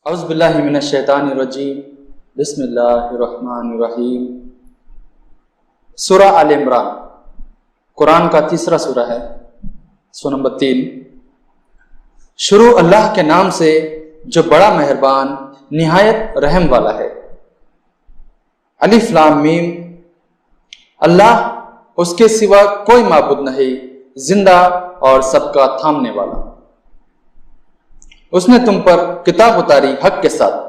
اعوذ باللہ من الشیطان الرجیم بسم اللہ الرحمن الرحیم۔ سورہ آل عمران قرآن کا تیسرا سورہ ہے، سورہ نمبر 3۔ شروع اللہ کے نام سے جو بڑا مہربان نہایت رحم والا ہے۔ الف لام میم۔ اللہ اس کے سوا کوئی معبود نہیں، زندہ اور سب کا تھامنے والا۔ اس نے تم پر کتاب اتاری حق کے ساتھ،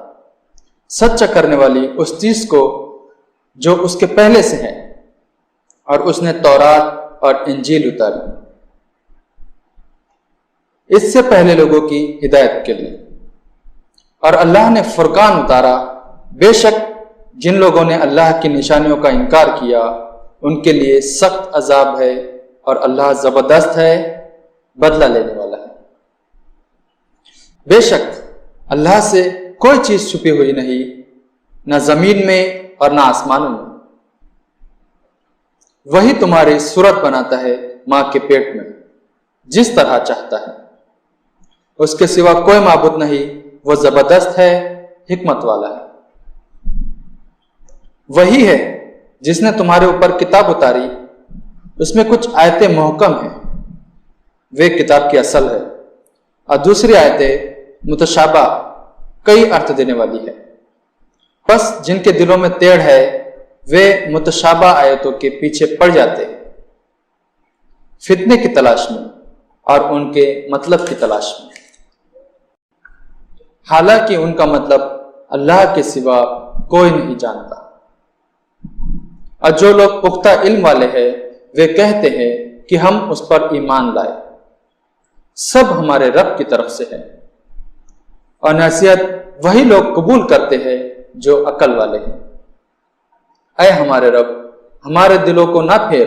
سچا کرنے والی اس چیز کو جو اس کے پہلے سے ہے، اور اس نے تورات اور انجیل اتاری اس سے پہلے لوگوں کی ہدایت کے لیے۔ اور اللہ نے فرقان اتارا، بے شک جن لوگوں نے اللہ کی نشانیوں کا انکار کیا ان کے لیے سخت عذاب ہے، اور اللہ زبردست ہے، بدلہ لینے والا ہے۔ بے شک اللہ سے کوئی چیز چھپی ہوئی نہیں، نہ زمین میں اور نہ آسمانوں میں۔ وہی تمہاری صورت بناتا ہے ماں کے پیٹ میں جس طرح چاہتا ہے، اس کے سوا کوئی معبود نہیں، وہ زبردست ہے، حکمت والا ہے۔ وہی ہے جس نے تمہارے اوپر کتاب اتاری، اس میں کچھ آیتیں محکم ہیں، وہ کتاب کی اصل ہے، اور دوسری آیتیں متشابہ، کئی ارتھ دینے والی ہے۔ بس جن کے دلوں میں ٹیڑھ ہے وہ متشابہ آیتوں کے پیچھے پڑ جاتے ہیں، فتنے کی تلاش میں اور ان کے مطلب کی تلاش میں، حالانکہ ان کا مطلب اللہ کے سوا کوئی نہیں جانتا۔ اور جو لوگ پختہ علم والے ہیں وہ کہتے ہیں کہ ہم اس پر ایمان لائے، سب ہمارے رب کی طرف سے ہے، اور نصیحت وہی لوگ قبول کرتے ہیں جو عقل والے ہیں۔ اے ہمارے رب، ہمارے دلوں کو نہ پھیر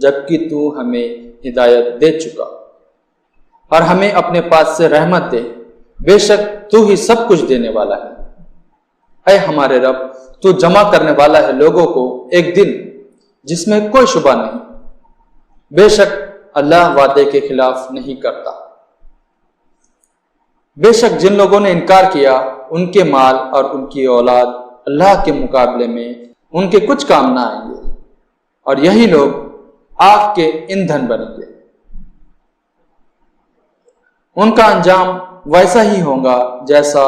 جبکہ تو ہمیں ہدایت دے چکا، اور ہمیں اپنے پاس سے رحمت دے، بے شک تو ہی سب کچھ دینے والا ہے۔ اے ہمارے رب، تو جمع کرنے والا ہے لوگوں کو ایک دن جس میں کوئی شبہ نہیں، بے شک اللہ وعدے کے خلاف نہیں کرتا۔ بے شک جن لوگوں نے انکار کیا ان کے مال اور ان کی اولاد اللہ کے مقابلے میں ان کے کچھ کام نہ آئیں گے، اور یہی لوگ آگ کے ایندھن بنیں گے۔ ان کا انجام ویسا ہی ہوگا جیسا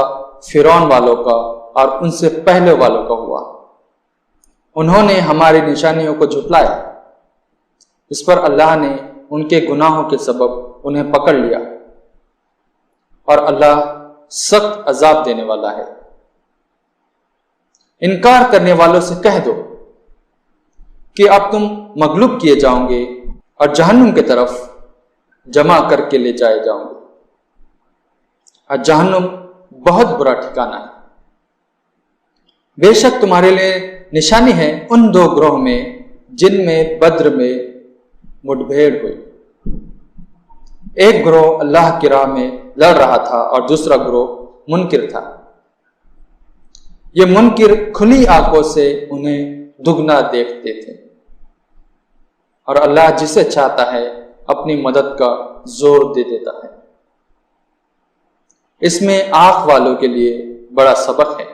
فرعون والوں کا اور ان سے پہلے والوں کا ہوا۔ انہوں نے ہماری نشانیوں کو جھٹلایا، اس پر اللہ نے ان کے گناہوں کے سبب انہیں پکڑ لیا، اور اللہ سخت عذاب دینے والا ہے۔ انکار کرنے والوں سے کہہ دو کہ اب تم مغلوب کیے جاؤ گے اور جہنم کی طرف جمع کر کے لے جائے جاؤ گے، اور جہنم بہت برا ٹھکانہ ہے۔ بے شک تمہارے لیے نشانی ہے ان دو گروہ میں جن میں بدر میں مٹبھیڑ ہوئی۔ ایک گروہ اللہ کی راہ میں لڑ رہا تھا اور دوسرا گروہ منکر تھا۔ یہ منکر کھلی آنکھوں سے انہیں دگنا دیکھتے تھے، اور اللہ جسے چاہتا ہے اپنی مدد کا زور دے دیتا ہے۔ اس میں آنکھ والوں کے لیے بڑا سبق ہے۔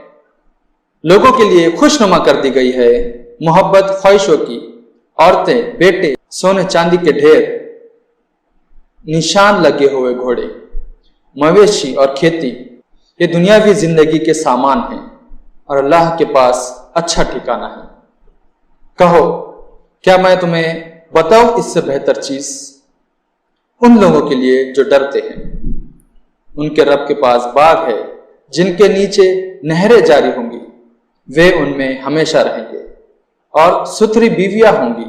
لوگوں کے لیے خوشنما کر دی گئی ہے محبت خواہشوں کی، عورتیں، بیٹے، سونے چاندی کے ڈھیر، نشان لگے ہوئے گھوڑے، مویشی اور کھیتی، یہ دنیاوی زندگی کے سامان ہیں، اور اللہ کے پاس اچھا ٹھکانہ ہے۔ کہو کیا میں تمہیں بتاؤں اس سے بہتر چیز؟ ان لوگوں کے لیے جو ڈرتے ہیں، ان کے رب کے پاس باغ ہے جن کے نیچے نہریں جاری ہوں گی، وہ ان میں ہمیشہ رہیں گے، اور ستھری بیویاں ہوں گی،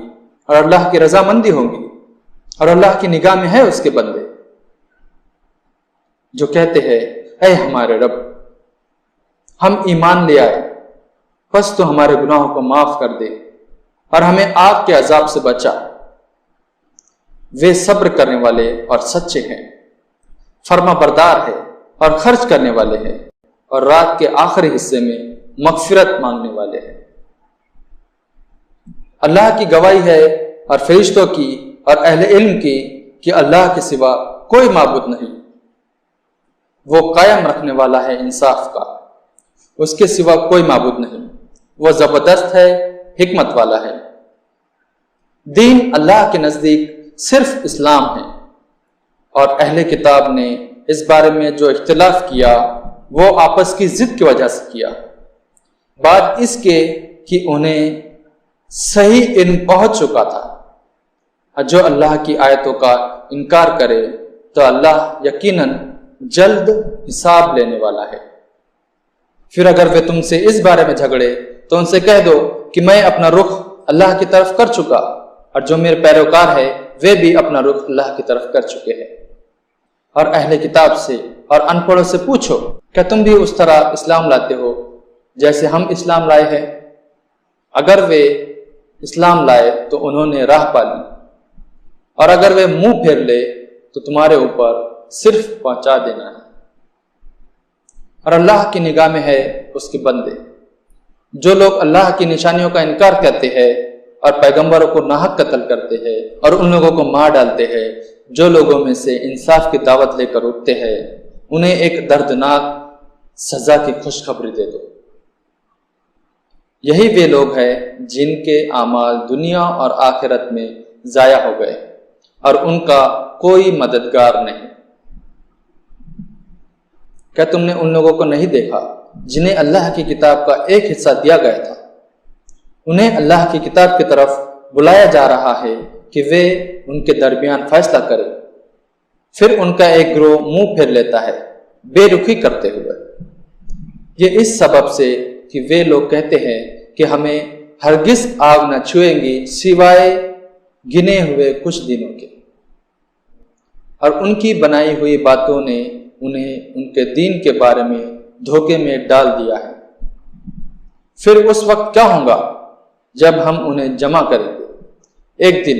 اور اللہ کی رضامندی ہوں گی، اور اللہ کی نگاہ میں ہے اس کے بندے جو کہتے ہیں اے ہمارے رب، ہم ایمان لے آئے، بس تو ہمارے گناہوں کو معاف کر دے اور ہمیں آگ کے عذاب سے بچا۔ وہ صبر کرنے والے اور سچے ہیں، فرما بردار ہے اور خرچ کرنے والے ہیں، اور رات کے آخری حصے میں مغفرت مانگنے والے ہیں۔ اللہ کی گواہی ہے اور فرشتوں کی اور اہل علم کی کہ اللہ کے سوا کوئی معبود نہیں۔ وہ قائم رکھنے والا ہے انصاف کا، اس کے سوا کوئی معبود نہیں، وہ زبردست ہے، حکمت والا ہے۔ دین اللہ کے نزدیک صرف اسلام ہے، اور اہل کتاب نے اس بارے میں جو اختلاف کیا وہ آپس کی ضد کی وجہ سے کیا، بات اس کے کہ انہیں صحیح علم پہنچ چکا تھا۔ جو اللہ کی آیتوں کا انکار کرے تو اللہ یقیناً جلد حساب لینے والا ہے۔ پھر اگر وہ تم سے اس بارے میں جھگڑے تو ان سے کہہ دو کہ میں اپنا رخ اللہ کی طرف کر چکا، اور جو میرے پیروکار ہے وہ بھی اپنا رخ اللہ کی طرف کر چکے ہیں۔ اور اہل کتاب سے اور ان پڑھوں سے پوچھو، کیا تم بھی اس طرح اسلام لاتے ہو جیسے ہم اسلام لائے ہیں؟ اگر وہ اسلام لائے تو انہوں نے راہ پا لی، اور اگر وہ منہ پھیر لے تو تمہارے اوپر صرف پہنچا دینا ہے۔ اور اللہ کی نگاہ میں ہے اس کے بندے۔ جو لوگ اللہ کی نشانیوں کا انکار کرتے ہیں اور پیغمبروں کو ناحق قتل کرتے ہیں اور ان لوگوں کو مار ڈالتے ہیں جو لوگوں میں سے انصاف کی دعوت لے کر اٹھتے ہیں، انہیں ایک دردناک سزا کی خوشخبری دے دو۔ یہی وہ لوگ ہیں جن کے اعمال دنیا اور آخرت میں ضائع ہو گئے اور ان کا کوئی مددگار نہیں۔ کیا تم نے ان لوگوں کو نہیں دیکھا جنہیں اللہ کی کتاب کا ایک حصہ دیا گیا تھا؟ انہیں اللہ کی کتاب کی طرف بلایا جا رہا ہے کہ وہ ان کے درمیان فیصلہ کرے، پھر ان کا ایک گروہ منہ پھیر لیتا ہے بے رخی کرتے ہوئے۔ یہ اس سبب سے کہ وہ لوگ کہتے ہیں کہ ہمیں ہرگز آگ نہ چھوئیں گی سوائے گنے ہوئے کچھ دنوں کے، اور ان کی بنائی ہوئی باتوں نے انہیں ان کے دین کے بارے میں دھوکے میں ڈال دیا ہے۔ پھر اس وقت کیا ہوگا جب ہم انہیں جمع کریں گے، ایک دن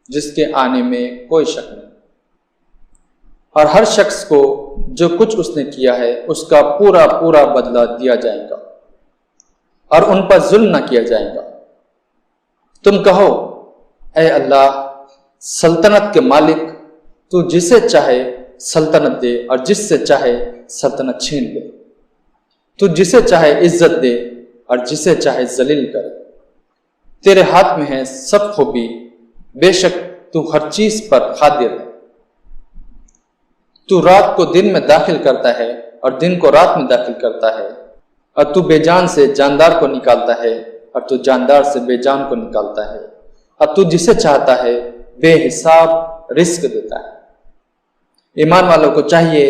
جس کے آنے میں کوئی شک نہیں، اور ہر شخص کو جو کچھ اس نے کیا ہے اس کا پورا پورا بدلہ دیا جائے گا، اور ان پر ظلم نہ کیا جائے گا۔ تم کہو، اے اللہ سلطنت کے مالک، تو جسے چاہے سلطنت دے اور جس سے چاہے سلطنت چھین لے، تو جسے چاہے عزت دے اور جسے چاہے ذلیل کرے۔ تیرے ہاتھ میں ہے سب خوبی، بے شک تو ہر چیز پر قادر ہے۔ تو رات کو دن میں داخل کرتا ہے اور دن کو رات میں داخل کرتا ہے، اور تو بے جان سے جاندار کو نکالتا ہے اور تو جاندار سے بے جان کو نکالتا ہے، اور تو جسے چاہتا ہے بے حساب رزق دیتا ہے۔ ایمان والوں کو چاہیے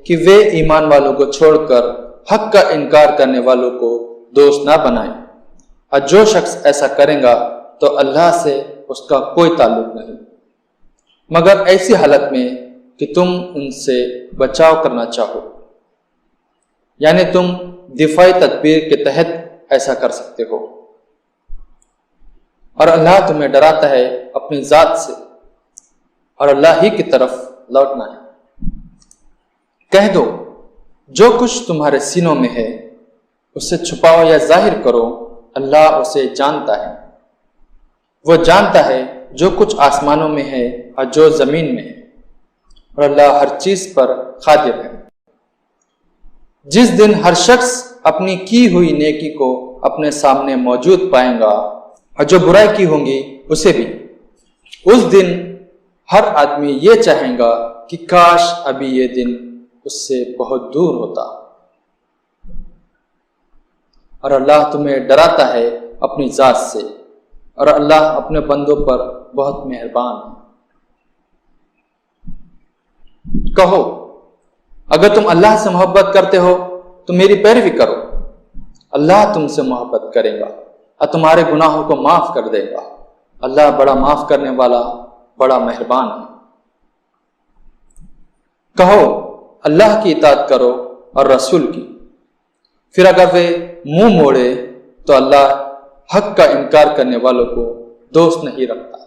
کہ وہ ایمان والوں کو چھوڑ کر حق کا انکار کرنے والوں کو دوست نہ بنائیں، اور جو شخص ایسا کرے گا تو اللہ سے اس کا کوئی تعلق نہیں، مگر ایسی حالت میں کہ تم ان سے بچاؤ کرنا چاہو، یعنی تم دفاعی تدبیر کے تحت ایسا کر سکتے ہو۔ اور اللہ تمہیں ڈراتا ہے اپنی ذات سے، اور اللہ ہی کی طرف لوٹنا ہے۔ کہہ دو، جو کچھ تمہارے سینوں میں ہے اسے چھپاؤ یا ظاہر کرو، اللہ اسے جانتا ہے۔ وہ جانتا ہے جو کچھ آسمانوں میں ہے اور جو زمین میں ہے، اور اللہ ہر چیز پر قادر ہے۔ جس دن ہر شخص اپنی کی ہوئی نیکی کو اپنے سامنے موجود پائے گا اور جو برائی کی ہوں گی اسے بھی، اس دن ہر آدمی یہ چاہے گا کہ کاش ابھی یہ دن اس سے بہت دور ہوتا۔ اور اللہ تمہیں ڈراتا ہے اپنی ذات سے، اور اللہ اپنے بندوں پر بہت مہربان ہے۔ کہو، اگر تم اللہ سے محبت کرتے ہو تو میری پیروی کرو، اللہ تم سے محبت کرے گا اور تمہارے گناہوں کو معاف کر دے گا۔ اللہ بڑا معاف کرنے والا، بڑا مہربان ہے۔ کہو، اللہ کی اطاعت کرو اور رسول کی۔ پھر اگر وہ منہ موڑے تو اللہ حق کا انکار کرنے والوں کو دوست نہیں رکھتا۔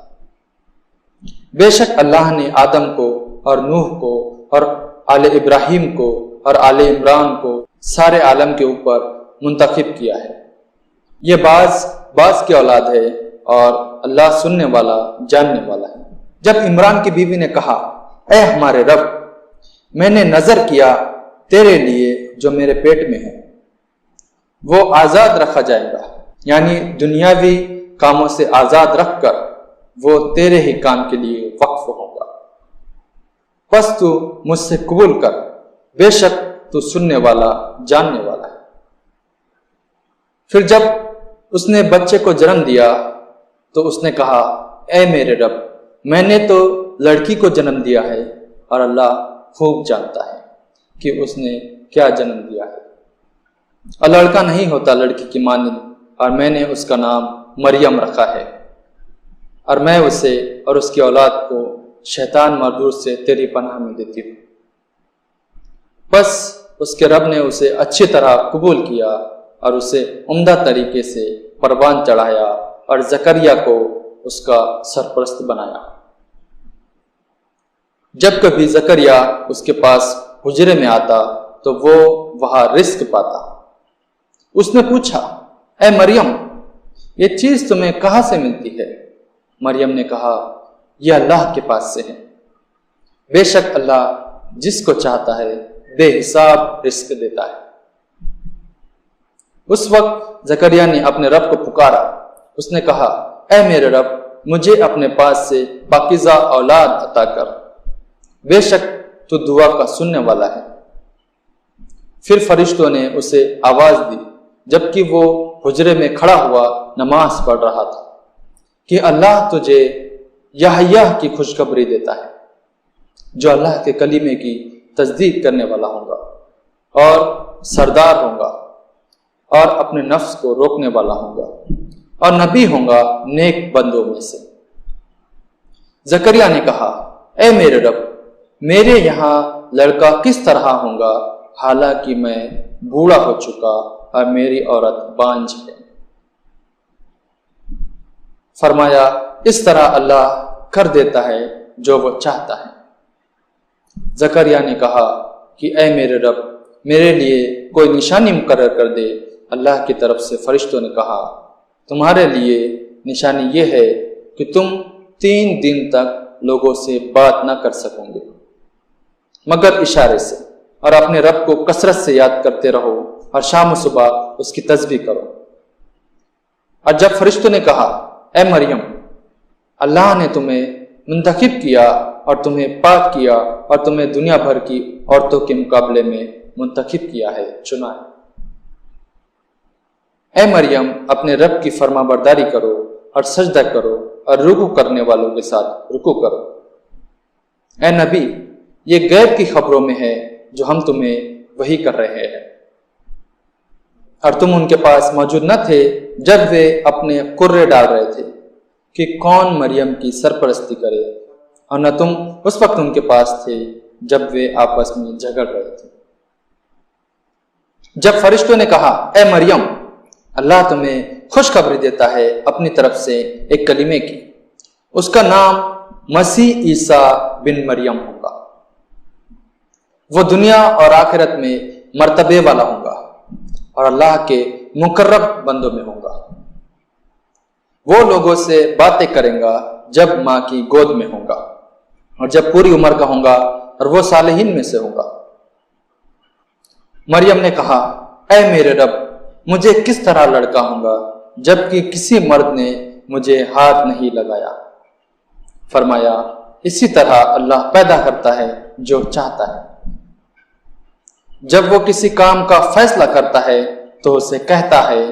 بے شک اللہ نے آدم کو اور نوح کو اور آل ابراہیم کو اور آل عمران کو سارے عالم کے اوپر منتخب کیا ہے۔ یہ بعض کی اولاد ہے، اور اللہ سننے والا، جاننے والا ہے۔ جب عمران کی بیوی نے کہا، اے ہمارے رب، میں نے نظر کیا تیرے لیے جو میرے پیٹ میں ہے، وہ آزاد رکھا جائے گا، یعنی دنیاوی کاموں سے آزاد رکھ کر وہ تیرے ہی کام کے لیے وقف ہوگا۔ پس تو مجھ سے قبول کر، بے شک تو سننے والا جاننے والا ہے۔ پھر جب اس نے بچے کو جنم دیا تو اس نے کہا، اے میرے رب، میں نے تو لڑکی کو جنم دیا ہے اور اللہ خوب جانتا ہے کہ اس نے کیا جنم دیا ہے، اور لڑکا نہیں ہوتا لڑکی کی مانند، اور میں نے اس کا نام مریم رکھا ہے، اور میں اسے اور اس کی اولاد کو شیطان مردود سے تیری پناہ میں دیتی ہوں۔ بس اس کے رب نے اسے اچھی طرح قبول کیا اور اسے عمدہ طریقے سے پروان چڑھایا اور زکریا کو اس کا سرپرست بنایا۔ جب کبھی زکریا اس کے پاس حجرے میں آتا تو وہ وہاں رزق پاتا۔ اس نے پوچھا، اے مریم، یہ چیز تمہیں کہاں سے ملتی ہے؟ مریم نے کہا، یہ اللہ کے پاس سے ہے، بے شک اللہ جس کو چاہتا ہے بے حساب رزق دیتا ہے۔ اس وقت زکریا نے اپنے رب کو پکارا۔ اس نے کہا، اے میرے رب، مجھے اپنے پاس سے پاکیزہ اولاد عطا کر، بے شک تو دعا کا سننے والا ہے۔ پھر فرشتوں نے اسے آواز دی جبکہ وہ حجرے میں کھڑا ہوا نماز پڑھ رہا تھا کہ اللہ تجھے یحییٰ کی خوشخبری دیتا ہے، جو اللہ کے کلمے کی تصدیق کرنے والا ہوگا اور سردار ہوگا اور اپنے نفس کو روکنے والا ہوگا اور نبی ہوگا نیک بندوں میں سے۔ زکریا نے کہا، اے میرے رب، میرے یہاں لڑکا کس طرح ہوگا حالانکہ میں بوڑھا ہو چکا اور میری عورت بانجھ ہے؟ فرمایا، اس طرح اللہ کر دیتا ہے جو وہ چاہتا ہے۔ زکریا نے کہا کہ اے میرے رب، میرے لیے کوئی نشانی مقرر کر دے۔ اللہ کی طرف سے فرشتوں نے کہا، تمہارے لیے نشانی یہ ہے کہ تم 3 دن تک لوگوں سے بات نہ کر سکو گے مگر اشارے سے، اور اپنے رب کو کثرت سے یاد کرتے رہو اور شام و صبح اس کی تسبیح کرو۔ اور جب فرشتوں نے کہا، اے مریم، اللہ نے تمہیں منتخب کیا اور تمہیں پاک کیا اور تمہیں دنیا بھر کی عورتوں کے مقابلے میں منتخب کیا ہے، چنا ہے۔ اے مریم، اپنے رب کی فرما برداری کرو اور سجدہ کرو اور رکوع کرنے والوں کے ساتھ رکوع کرو۔ اے نبی، یہ غیب کی خبروں میں ہے جو ہم تمہیں وحی کر رہے ہیں، اور تم ان کے پاس موجود نہ تھے جب وہ اپنے قرے ڈال رہے تھے کہ کون مریم کی سرپرستی کرے، اور نہ تم اس وقت ان کے پاس تھے جب وہ آپس میں جھگڑ رہے تھے۔ جب فرشتوں نے کہا، اے مریم، اللہ تمہیں خوشخبری دیتا ہے اپنی طرف سے ایک کلمے کی، اس کا نام مسیح عیسیٰ بن مریم ہوگا، وہ دنیا اور آخرت میں مرتبے والا ہوگا اور اللہ کے مقرب بندوں میں ہوگا۔ وہ لوگوں سے باتیں کریں گا جب ماں کی گود میں ہوگا اور جب پوری عمر کا ہوگا اور وہ صالحین میں سے ہوگا۔ مریم نے کہا، اے میرے رب، مجھے کس طرح لڑکا ہوگا جبکہ کسی مرد نے مجھے ہاتھ نہیں لگایا؟ فرمایا، اسی طرح اللہ پیدا کرتا ہے جو چاہتا ہے۔ جب وہ کسی کام کا فیصلہ کرتا ہے تو اسے کہتا ہے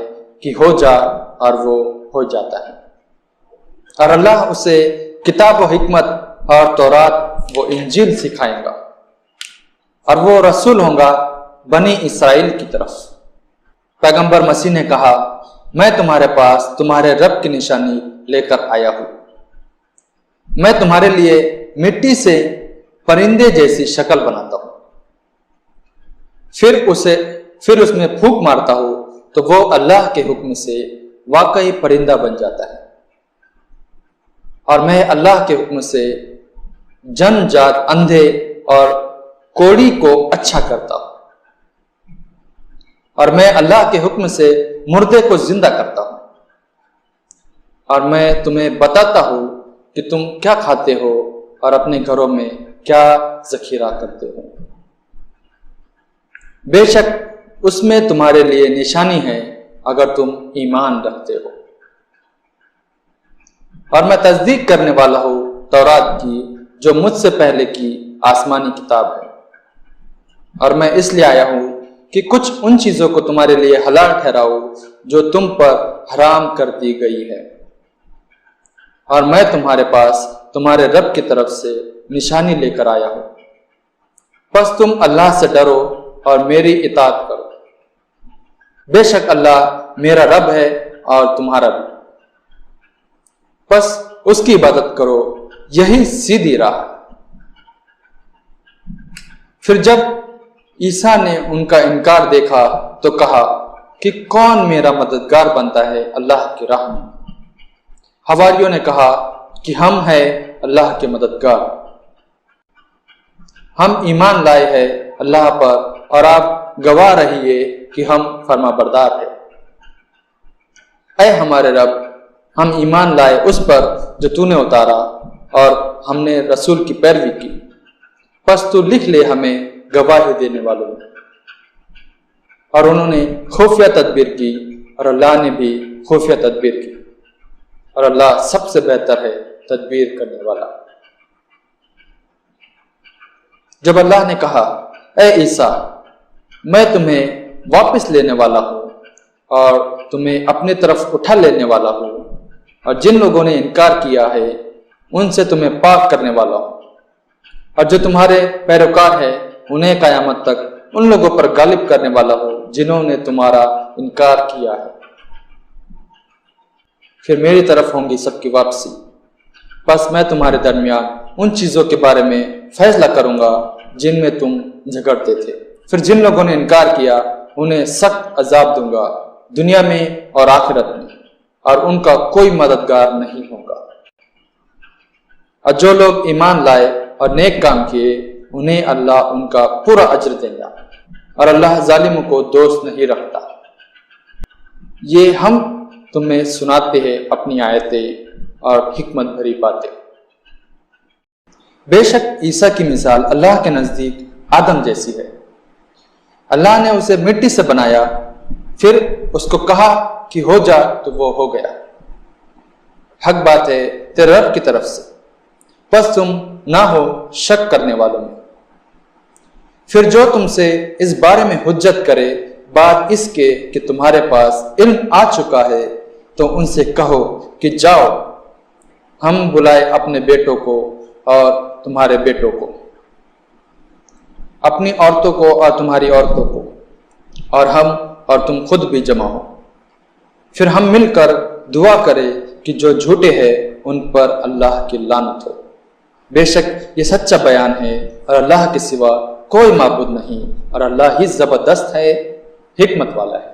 کہ ہو جا، اور وہ ہو جاتا ہے۔ اور اللہ اسے کتاب و حکمت اور تورات و انجیل سکھائے گا، اور وہ رسول ہوگا بنی اسرائیل کی طرف۔ پیغمبر مسیح نے کہا، میں تمہارے پاس تمہارے رب کی نشانی لے کر آیا ہوں۔ میں تمہارے لیے مٹی سے پرندے جیسی شکل بناتا ہوں، پھر اس میں پھونک مارتا ہوں تو وہ اللہ کے حکم سے واقعی پرندہ بن جاتا ہے، اور میں اللہ کے حکم سے جن جات اندھے اور کوڑی کو اچھا کرتا ہوں، اور میں اللہ کے حکم سے مردے کو زندہ کرتا ہوں، اور میں تمہیں بتاتا ہوں کہ تم کیا کھاتے ہو اور اپنے گھروں میں کیا ذخیرہ کرتے ہو۔ بے شک اس میں تمہارے لیے نشانی ہے اگر تم ایمان رکھتے ہو۔ اور میں تصدیق کرنے والا ہوں تورات کی جو مجھ سے پہلے کی آسمانی کتاب ہے، اور میں اس لیے آیا ہوں کہ کچھ ان چیزوں کو تمہارے لیے حلال ٹھہراؤ جو تم پر حرام کر دی گئی ہے، اور میں تمہارے پاس تمہارے رب کی طرف سے نشانی لے کر آیا ہوں، پس تم اللہ سے ڈرو اور میری اطاعت کرو۔ بے شک اللہ میرا رب ہے اور تمہارا بھی، پس اس کی عبادت کرو، یہی سیدھی راہ۔ پھر جب عیسیٰ نے ان کا انکار دیکھا تو کہا کہ کون میرا مددگار بنتا ہے اللہ کی راہ میں؟ حواریوں نے کہا کہ ہم ہیں اللہ کے مددگار، ہم ایمان لائے ہیں اللہ پر اور آپ گواہ رہیے کہ ہم فرما بردار ہیں۔ اے ہمارے رب، ہم ایمان لائے اس پر جو تو نے اتارا اور ہم نے رسول کی پیروی کی، پس تو لکھ لے ہمیں گواہی دینے والوں میں۔ اور انہوں نے خفیہ تدبیر کی اور اللہ نے بھی خفیہ تدبیر کی، اور اللہ سب سے بہتر ہے تدبیر کرنے والا۔ جب اللہ نے کہا اے عیسیٰ، میں تمہیں واپس لینے والا ہوں اور تمہیں اپنی طرف اٹھا لینے والا ہوں، اور جن لوگوں نے انکار کیا ہے ان سے تمہیں پاک کرنے والا ہوں، اور جو تمہارے پیروکار ہیں انہیں قیامت تک ان لوگوں پر غالب کرنے والا ہوں جنہوں نے تمہارا انکار کیا ہے۔ پھر میری طرف ہوں گی سب کی واپسی، بس میں تمہارے درمیان ان چیزوں کے بارے میں فیصلہ کروں گا جن میں تم جھگڑتے تھے۔ پھر جن لوگوں نے انکار کیا انہیں سخت عذاب دوں گا دنیا میں اور آخرت میں، اور ان کا کوئی مددگار نہیں ہوگا۔ اور جو لوگ ایمان لائے اور نیک کام کیے انہیں اللہ ان کا پورا اجر دے گا، اور اللہ ظالموں کو دوست نہیں رکھتا۔ یہ ہم تمہیں سناتے ہیں اپنی آیتیں اور حکمت بھری باتیں۔ بے شک عیسیٰ کی مثال اللہ کے نزدیک آدم جیسی ہے۔ اللہ نے اسے مٹی سے بنایا، پھر اس کو کہا کہ ہو جا تو وہ ہو گیا۔ حق بات ہے تیرے رب کی طرف سے، پس تم نہ ہو شک کرنے والوں میں۔ پھر جو تم سے اس بارے میں حجت کرے بعد اس کے کہ تمہارے پاس علم آ چکا ہے تو ان سے کہو کہ جاؤ، ہم بلائے اپنے بیٹوں کو اور تمہارے بیٹوں کو، اپنی عورتوں کو اور تمہاری عورتوں کو، اور ہم اور تم خود بھی جمع ہو، پھر ہم مل کر دعا کرے کہ جو جھوٹے ہیں ان پر اللہ کی لعنت ہو۔ بے شک یہ سچا بیان ہے اور اللہ کے سوا کوئی معبود نہیں، اور اللہ ہی زبردست ہے، حکمت والا ہے۔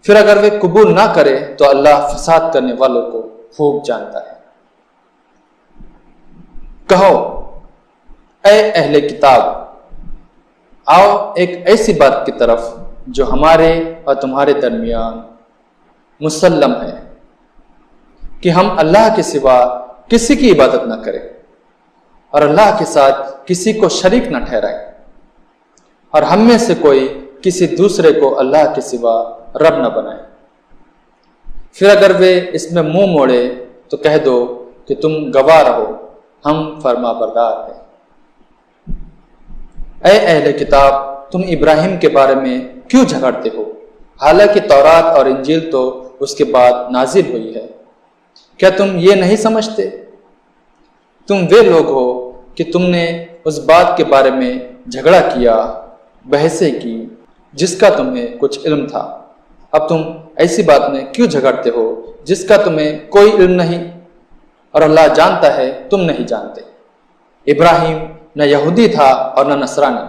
پھر اگر وہ قبول نہ کرے تو اللہ فساد کرنے والوں کو خوب جانتا ہے۔ کہو اے اہل کتاب، آؤ ایک ایسی بات کی طرف جو ہمارے اور تمہارے درمیان مسلم ہے کہ ہم اللہ کے سوا کسی کی عبادت نہ کریں اور اللہ کے ساتھ کسی کو شریک نہ ٹھہرائیں، اور ہم میں سے کوئی کسی دوسرے کو اللہ کے سوا رب نہ بنائے۔ پھر اگر وہ اس میں منہ موڑے تو کہہ دو کہ تم گواہ رہو، ہم فرما بردار ہیں۔ اے اہل کتاب، تم ابراہیم کے بارے میں کیوں جھگڑتے ہو؟ حالانکہ تورات اور انجیل تو اس کے بعد نازل ہوئی ہے۔ کیا تم یہ نہیں سمجھتے؟ تم وہ لوگ ہو کہ تم نے اس بات کے بارے میں جھگڑا کیا، بحثیں کی جس کا تمہیں کچھ علم تھا۔ اب تم ایسی بات میں کیوں جھگڑتے ہو جس کا تمہیں کوئی علم نہیں، اور اللہ جانتا ہے تم نہیں جانتے۔ ابراہیم نہ یہودی تھا اور نہ نصرانی،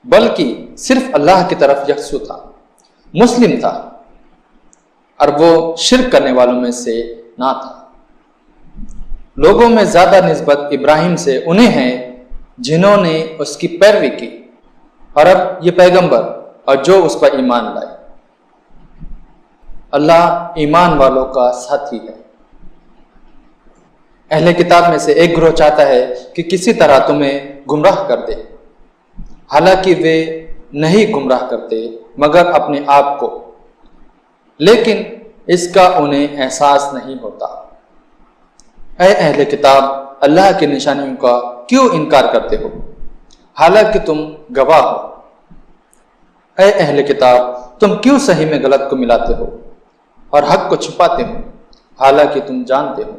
بلکہ صرف اللہ کی طرف یکسو تھا، مسلم تھا، اور وہ شرک کرنے والوں میں سے نہ تھا۔ لوگوں میں زیادہ نسبت ابراہیم سے انہیں ہیں جنہوں نے اس کی پیروی کی، اور اب یہ پیغمبر اور جو اس پر ایمان لائے۔ اللہ ایمان والوں کا ساتھی ہے۔ اہل کتاب میں سے ایک گروہ چاہتا ہے کہ کسی طرح تمہیں گمراہ کر دے، حالانکہ وہ نہیں گمراہ کرتے مگر اپنے آپ کو، لیکن اس کا انہیں احساس نہیں ہوتا۔ اے اہل کتاب، اللہ کی نشانیوں کا کیوں انکار کرتے ہو حالانکہ تم گواہ ہو؟ اے اہل کتاب، تم کیوں صحیح میں غلط کو ملاتے ہو اور حق کو چھپاتے ہو حالانکہ تم جانتے ہو؟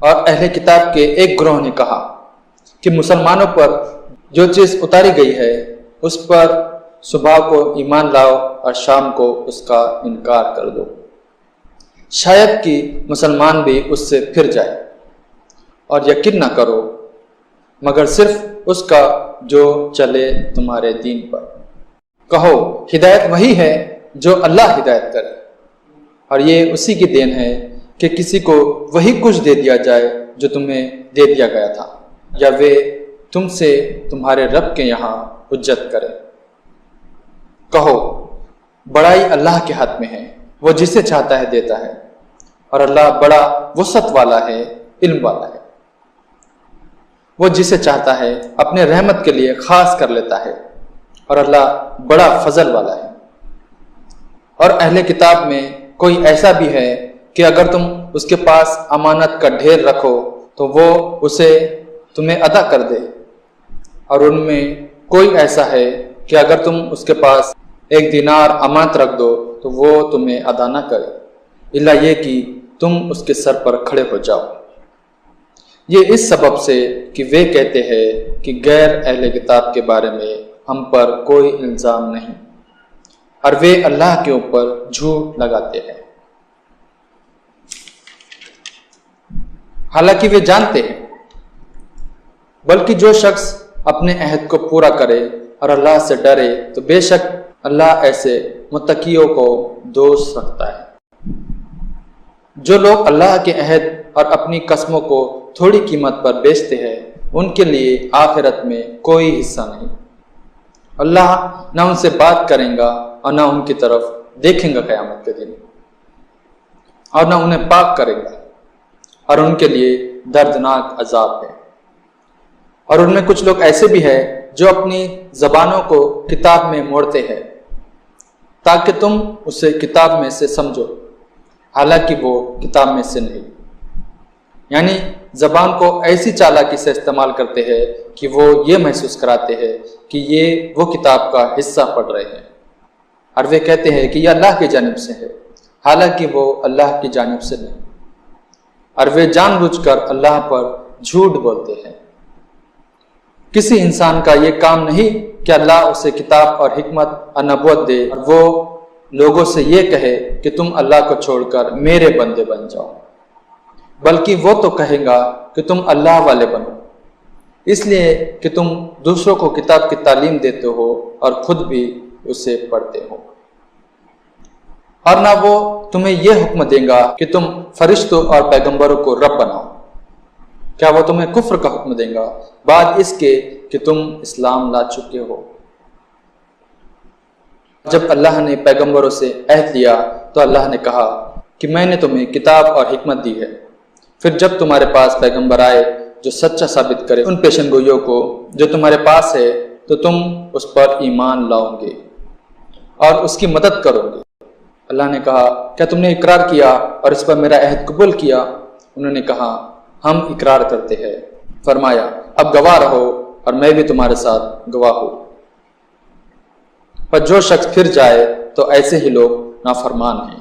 اور اہل کتاب کے ایک گروہ نے کہا کہ مسلمانوں پر جو چیز اتاری گئی ہے اس پر صبح کو ایمان لاؤ اور شام کو اس کا انکار کر دو، شاید کہ مسلمان بھی اس سے پھر جائے، اور یقین نہ کرو مگر صرف اس کا جو چلے تمہارے دین پر۔ کہو، ہدایت وہی ہے جو اللہ ہدایت کرے، اور یہ اسی کی دین ہے کہ کسی کو وہی کچھ دے دیا جائے جو تمہیں دے دیا گیا تھا، یا وہ تم سے تمہارے رب کے یہاں حجت کرے۔ کہو، بڑائی اللہ کے ہاتھ میں ہے، وہ جسے چاہتا ہے دیتا ہے، اور اللہ بڑا وسعت والا ہے، علم والا ہے۔ وہ جسے چاہتا ہے اپنے رحمت کے لیے خاص کر لیتا ہے، اور اللہ بڑا فضل والا ہے۔ اور اہل کتاب میں کوئی ایسا بھی ہے کہ اگر تم اس کے پاس امانت کا ڈھیر رکھو تو وہ اسے تمہیں ادا کر دے، اور ان میں کوئی ایسا ہے کہ اگر تم اس کے پاس 1 دینار امانت رکھ دو تو وہ تمہیں ادا نہ کرے، الا یہ کہ تم اس کے سر پر کھڑے ہو جاؤ۔ یہ اس سبب سے کہ وہ کہتے ہیں کہ غیر اہل کتاب کے بارے میں ہم پر کوئی الزام نہیں، اور وہ اللہ کے اوپر جھوٹ لگاتے ہیں، حالانکہ وہ جانتے ہیں۔ بلکہ جو شخص اپنے عہد کو پورا کرے اور اللہ سے ڈرے تو بے شک اللہ ایسے متقیوں کو دوست رکھتا ہے۔ جو لوگ اللہ کے عہد اور اپنی قسموں کو تھوڑی قیمت پر بیچتے ہیں ان کے لیے آخرت میں کوئی حصہ نہیں۔ اللہ نہ ان سے بات کرے گا اور نہ ان کی طرف دیکھیں گا قیامت کے دن، اور نہ انہیں پاک کرے گا، اور ان کے لیے دردناک عذاب ہے۔ اور ان میں کچھ لوگ ایسے بھی ہیں جو اپنی زبانوں کو کتاب میں موڑتے ہیں تاکہ تم اسے کتاب میں سے سمجھو، حالانکہ وہ کتاب میں سے نہیں۔ یعنی زبان کو ایسی چالاکی سے استعمال کرتے ہیں کہ وہ یہ محسوس کراتے ہیں کہ یہ وہ کتاب کا حصہ پڑھ رہے ہیں، اور وہ کہتے ہیں کہ یہ اللہ کی جانب سے ہے، حالانکہ وہ اللہ کی جانب سے نہیں، اور وہ جان بوجھ کر اللہ پر جھوٹ بولتے ہیں۔ کسی انسان کا یہ کام نہیں کہ اللہ اسے کتاب اور حکمت اور نبوت دے اور وہ لوگوں سے یہ کہے کہ تم اللہ کو چھوڑ کر میرے بندے بن جاؤ، بلکہ وہ تو کہے گا کہ تم اللہ والے بنو، اس لیے کہ تم دوسروں کو کتاب کی تعلیم دیتے ہو اور خود بھی اسے پڑھتے ہو۔ اور نہ وہ تمہیں یہ حکم دے گا کہ تم فرشتوں اور پیغمبروں کو رب بناؤ، کیا وہ تمہیں کفر کا حکم دیں گا بعد اس کے کہ تم اسلام لا چکے ہو؟ جب اللہ نے پیغمبروں سے عہد لیا تو اللہ نے کہا کہ میں نے تمہیں کتاب اور حکمت دی ہے، پھر جب تمہارے پاس پیغمبر آئے جو سچا ثابت کرے ان پیشن گوئیوں کو جو تمہارے پاس ہے تو تم اس پر ایمان لاؤ گے اور اس کی مدد کرو گے۔ اللہ نے کہا کیا تم نے اقرار کیا اور اس پر میرا عہد قبول کیا؟ انہوں نے کہا ہم اقرار کرتے ہیں۔ فرمایا اب گواہ رہو اور میں بھی تمہارے ساتھ گواہ ہوں۔ پر جو شخص پھر جائے تو ایسے ہی لوگ نافرمان ہیں۔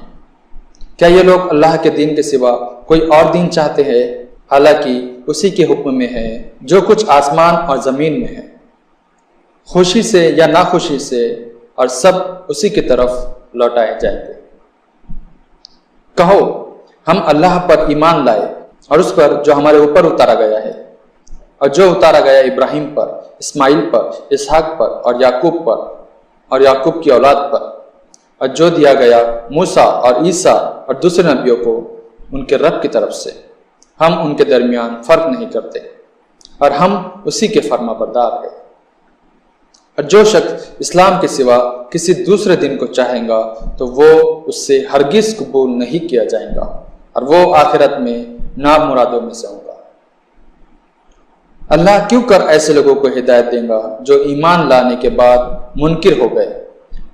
کیا یہ لوگ اللہ کے دین کے سوا کوئی اور دین چاہتے ہیں، حالانکہ اسی کے حکم میں ہے جو کچھ آسمان اور زمین میں ہے، خوشی سے یا ناخوشی سے، اور سب اسی کی طرف لوٹائے جائیں گے۔ کہو ہم اللہ پر ایمان لائے اور اس پر جو ہمارے اوپر اتارا گیا ہے، اور جو اتارا گیا ابراہیم پر، اسماعیل پر، اسحاق پر اور یعقوب پر اور یعقوب کی اولاد پر، اور جو دیا گیا موسیٰ اور عیسیٰ اور دوسرے نبیوں کو ان کے رب کی طرف سے، ہم ان کے درمیان فرق نہیں کرتے اور ہم اسی کے فرما بردار ہیں۔ اور جو شخص اسلام کے سوا کسی دوسرے دن کو چاہیں گا تو وہ اس سے ہرگز قبول نہیں کیا جائے گا، اور وہ آخرت میں نامرادوں میں سے ہوں گا۔ اللہ کیوں کر ایسے لوگوں کو ہدایت دے گا جو ایمان لانے کے بعد منکر ہو گئے،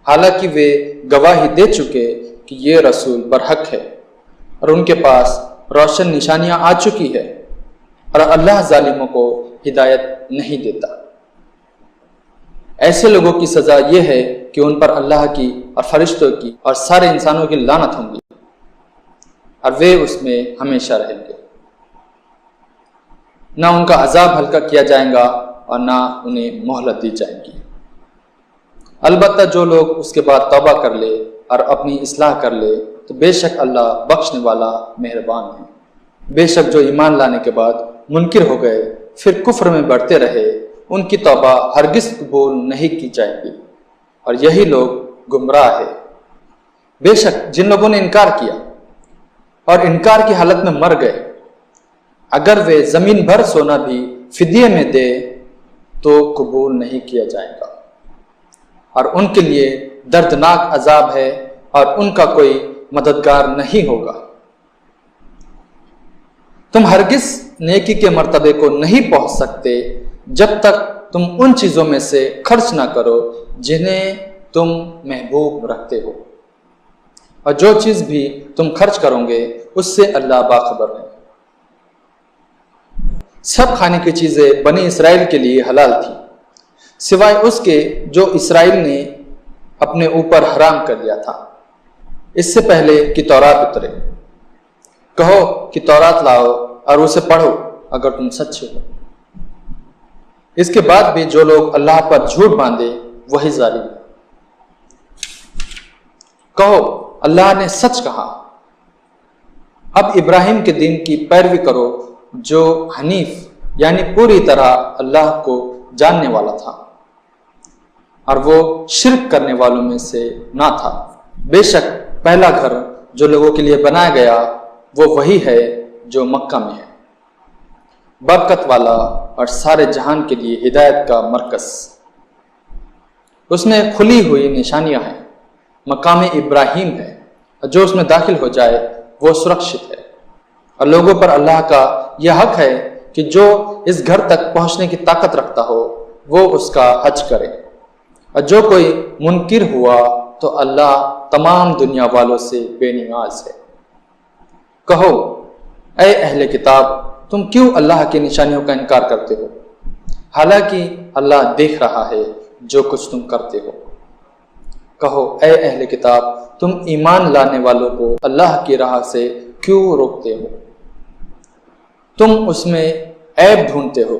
حالانکہ وہ گواہی دے چکے کہ یہ رسول برحق ہے اور ان کے پاس روشن نشانیاں آ چکی ہے، اور اللہ ظالموں کو ہدایت نہیں دیتا۔ ایسے لوگوں کی سزا یہ ہے کہ ان پر اللہ کی اور فرشتوں کی اور سارے انسانوں کی لعنت ہوں گی، اور وہ اس میں ہمیشہ رہیں گے۔ نہ ان کا عذاب ہلکا کیا جائے گا اور نہ انہیں مہلت دی جائے گی۔ البتہ جو لوگ اس کے بعد توبہ کر لے اور اپنی اصلاح کر لے تو بے شک اللہ بخشنے والا مہربان ہے۔ بے شک جو ایمان لانے کے بعد منکر ہو گئے پھر کفر میں بڑھتے رہے، ان کی توبہ ہرگز قبول نہیں کی جائے گی، اور یہی لوگ گمراہ ہے۔ بے شک جن لوگوں نے انکار کیا اور انکار کی حالت میں مر گئے، اگر وہ زمین بھر سونا بھی فدیے میں دے تو قبول نہیں کیا جائے گا، اور ان کے لیے دردناک عذاب ہے اور ان کا کوئی مددگار نہیں ہوگا۔ تم ہرگز نیکی کے مرتبے کو نہیں پہنچ سکتے جب تک تم ان چیزوں میں سے خرچ نہ کرو جنہیں تم محبوب رکھتے ہو، اور جو چیز بھی تم خرچ کرو گے اس سے اللہ باخبر ہے۔ سب کھانے کی چیزیں بنی اسرائیل کے لیے حلال تھی، سوائے اس کے جو اسرائیل نے اپنے اوپر حرام کر دیا تھا اس سے پہلے کہ تورات اترے۔ کہو کہ تورات لاؤ اور اسے پڑھو اگر تم سچے ہو۔ اس کے بعد بھی جو لوگ اللہ پر جھوٹ باندھے وہی ظالم ہے۔ کہو اللہ نے سچ کہا، اب ابراہیم کے دین کی پیروی کرو جو حنیف یعنی پوری طرح اللہ کو جاننے والا تھا، اور وہ شرک کرنے والوں میں سے نہ تھا۔ بے شک پہلا گھر جو لوگوں کے لیے بنایا گیا وہ وہی ہے جو مکہ میں ہے، برکت والا اور سارے جہان کے لیے ہدایت کا مرکز۔ اس میں کھلی ہوئی نشانیاں ہیں، مقام ابراہیم ہے، اور جو اس میں داخل ہو جائے وہ سرکشت ہے۔ اور لوگوں پر اللہ کا یہ حق ہے کہ جو اس گھر تک پہنچنے کی طاقت رکھتا ہو وہ اس کا حج کرے، اور جو کوئی منکر ہوا تو اللہ تمام دنیا والوں سے بے نیاز ہے۔ کہو اے اہل کتاب، تم کیوں اللہ کی نشانیوں کا انکار کرتے ہو، حالانکہ اللہ دیکھ رہا ہے جو کچھ تم کرتے ہو۔ کہو اے اہل کتاب، تم ایمان لانے والوں کو اللہ کی راہ سے کیوں روکتے ہو؟ تم اس میں عیب ڈھونڈتے ہو،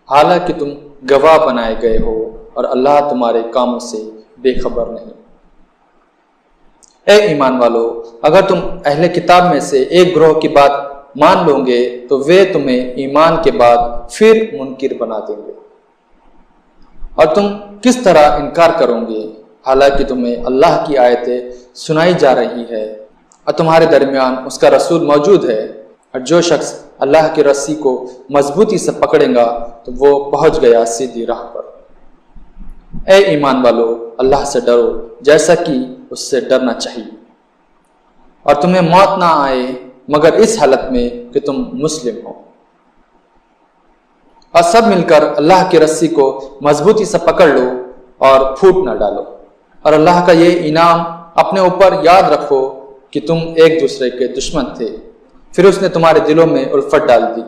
حالانکہ تم گواہ بنائے گئے ہو اور اللہ تمہارے کاموں سے بے خبر نہیں۔ اے ایمان والو، اگر تم اہل کتاب میں سے ایک گروہ کی بات مان لو گے تو وہ تمہیں ایمان کے بعد پھر منکر بنا دیں گے، اور تم کس طرح انکار کرو گے حالانکہ تمہیں اللہ کی آیتیں سنائی جا رہی ہے اور تمہارے درمیان اس کا رسول موجود ہے، اور جو شخص اللہ کی رسی کو مضبوطی سے پکڑے گا تو وہ پہنچ گیا سیدھی راہ پر۔ اے ایمان والو، اللہ سے ڈرو جیسا کہ اس سے ڈرنا چاہیے، اور تمہیں موت نہ آئے مگر اس حالت میں کہ تم مسلم ہو، اور سب مل کر اللہ کی رسی کو مضبوطی سے پکڑ لو اور پھوٹ نہ ڈالو، اور اللہ کا یہ انعام اپنے اوپر یاد رکھو کہ تم ایک دوسرے کے دشمن تھے، پھر اس نے تمہارے دلوں میں الفت ڈال دی،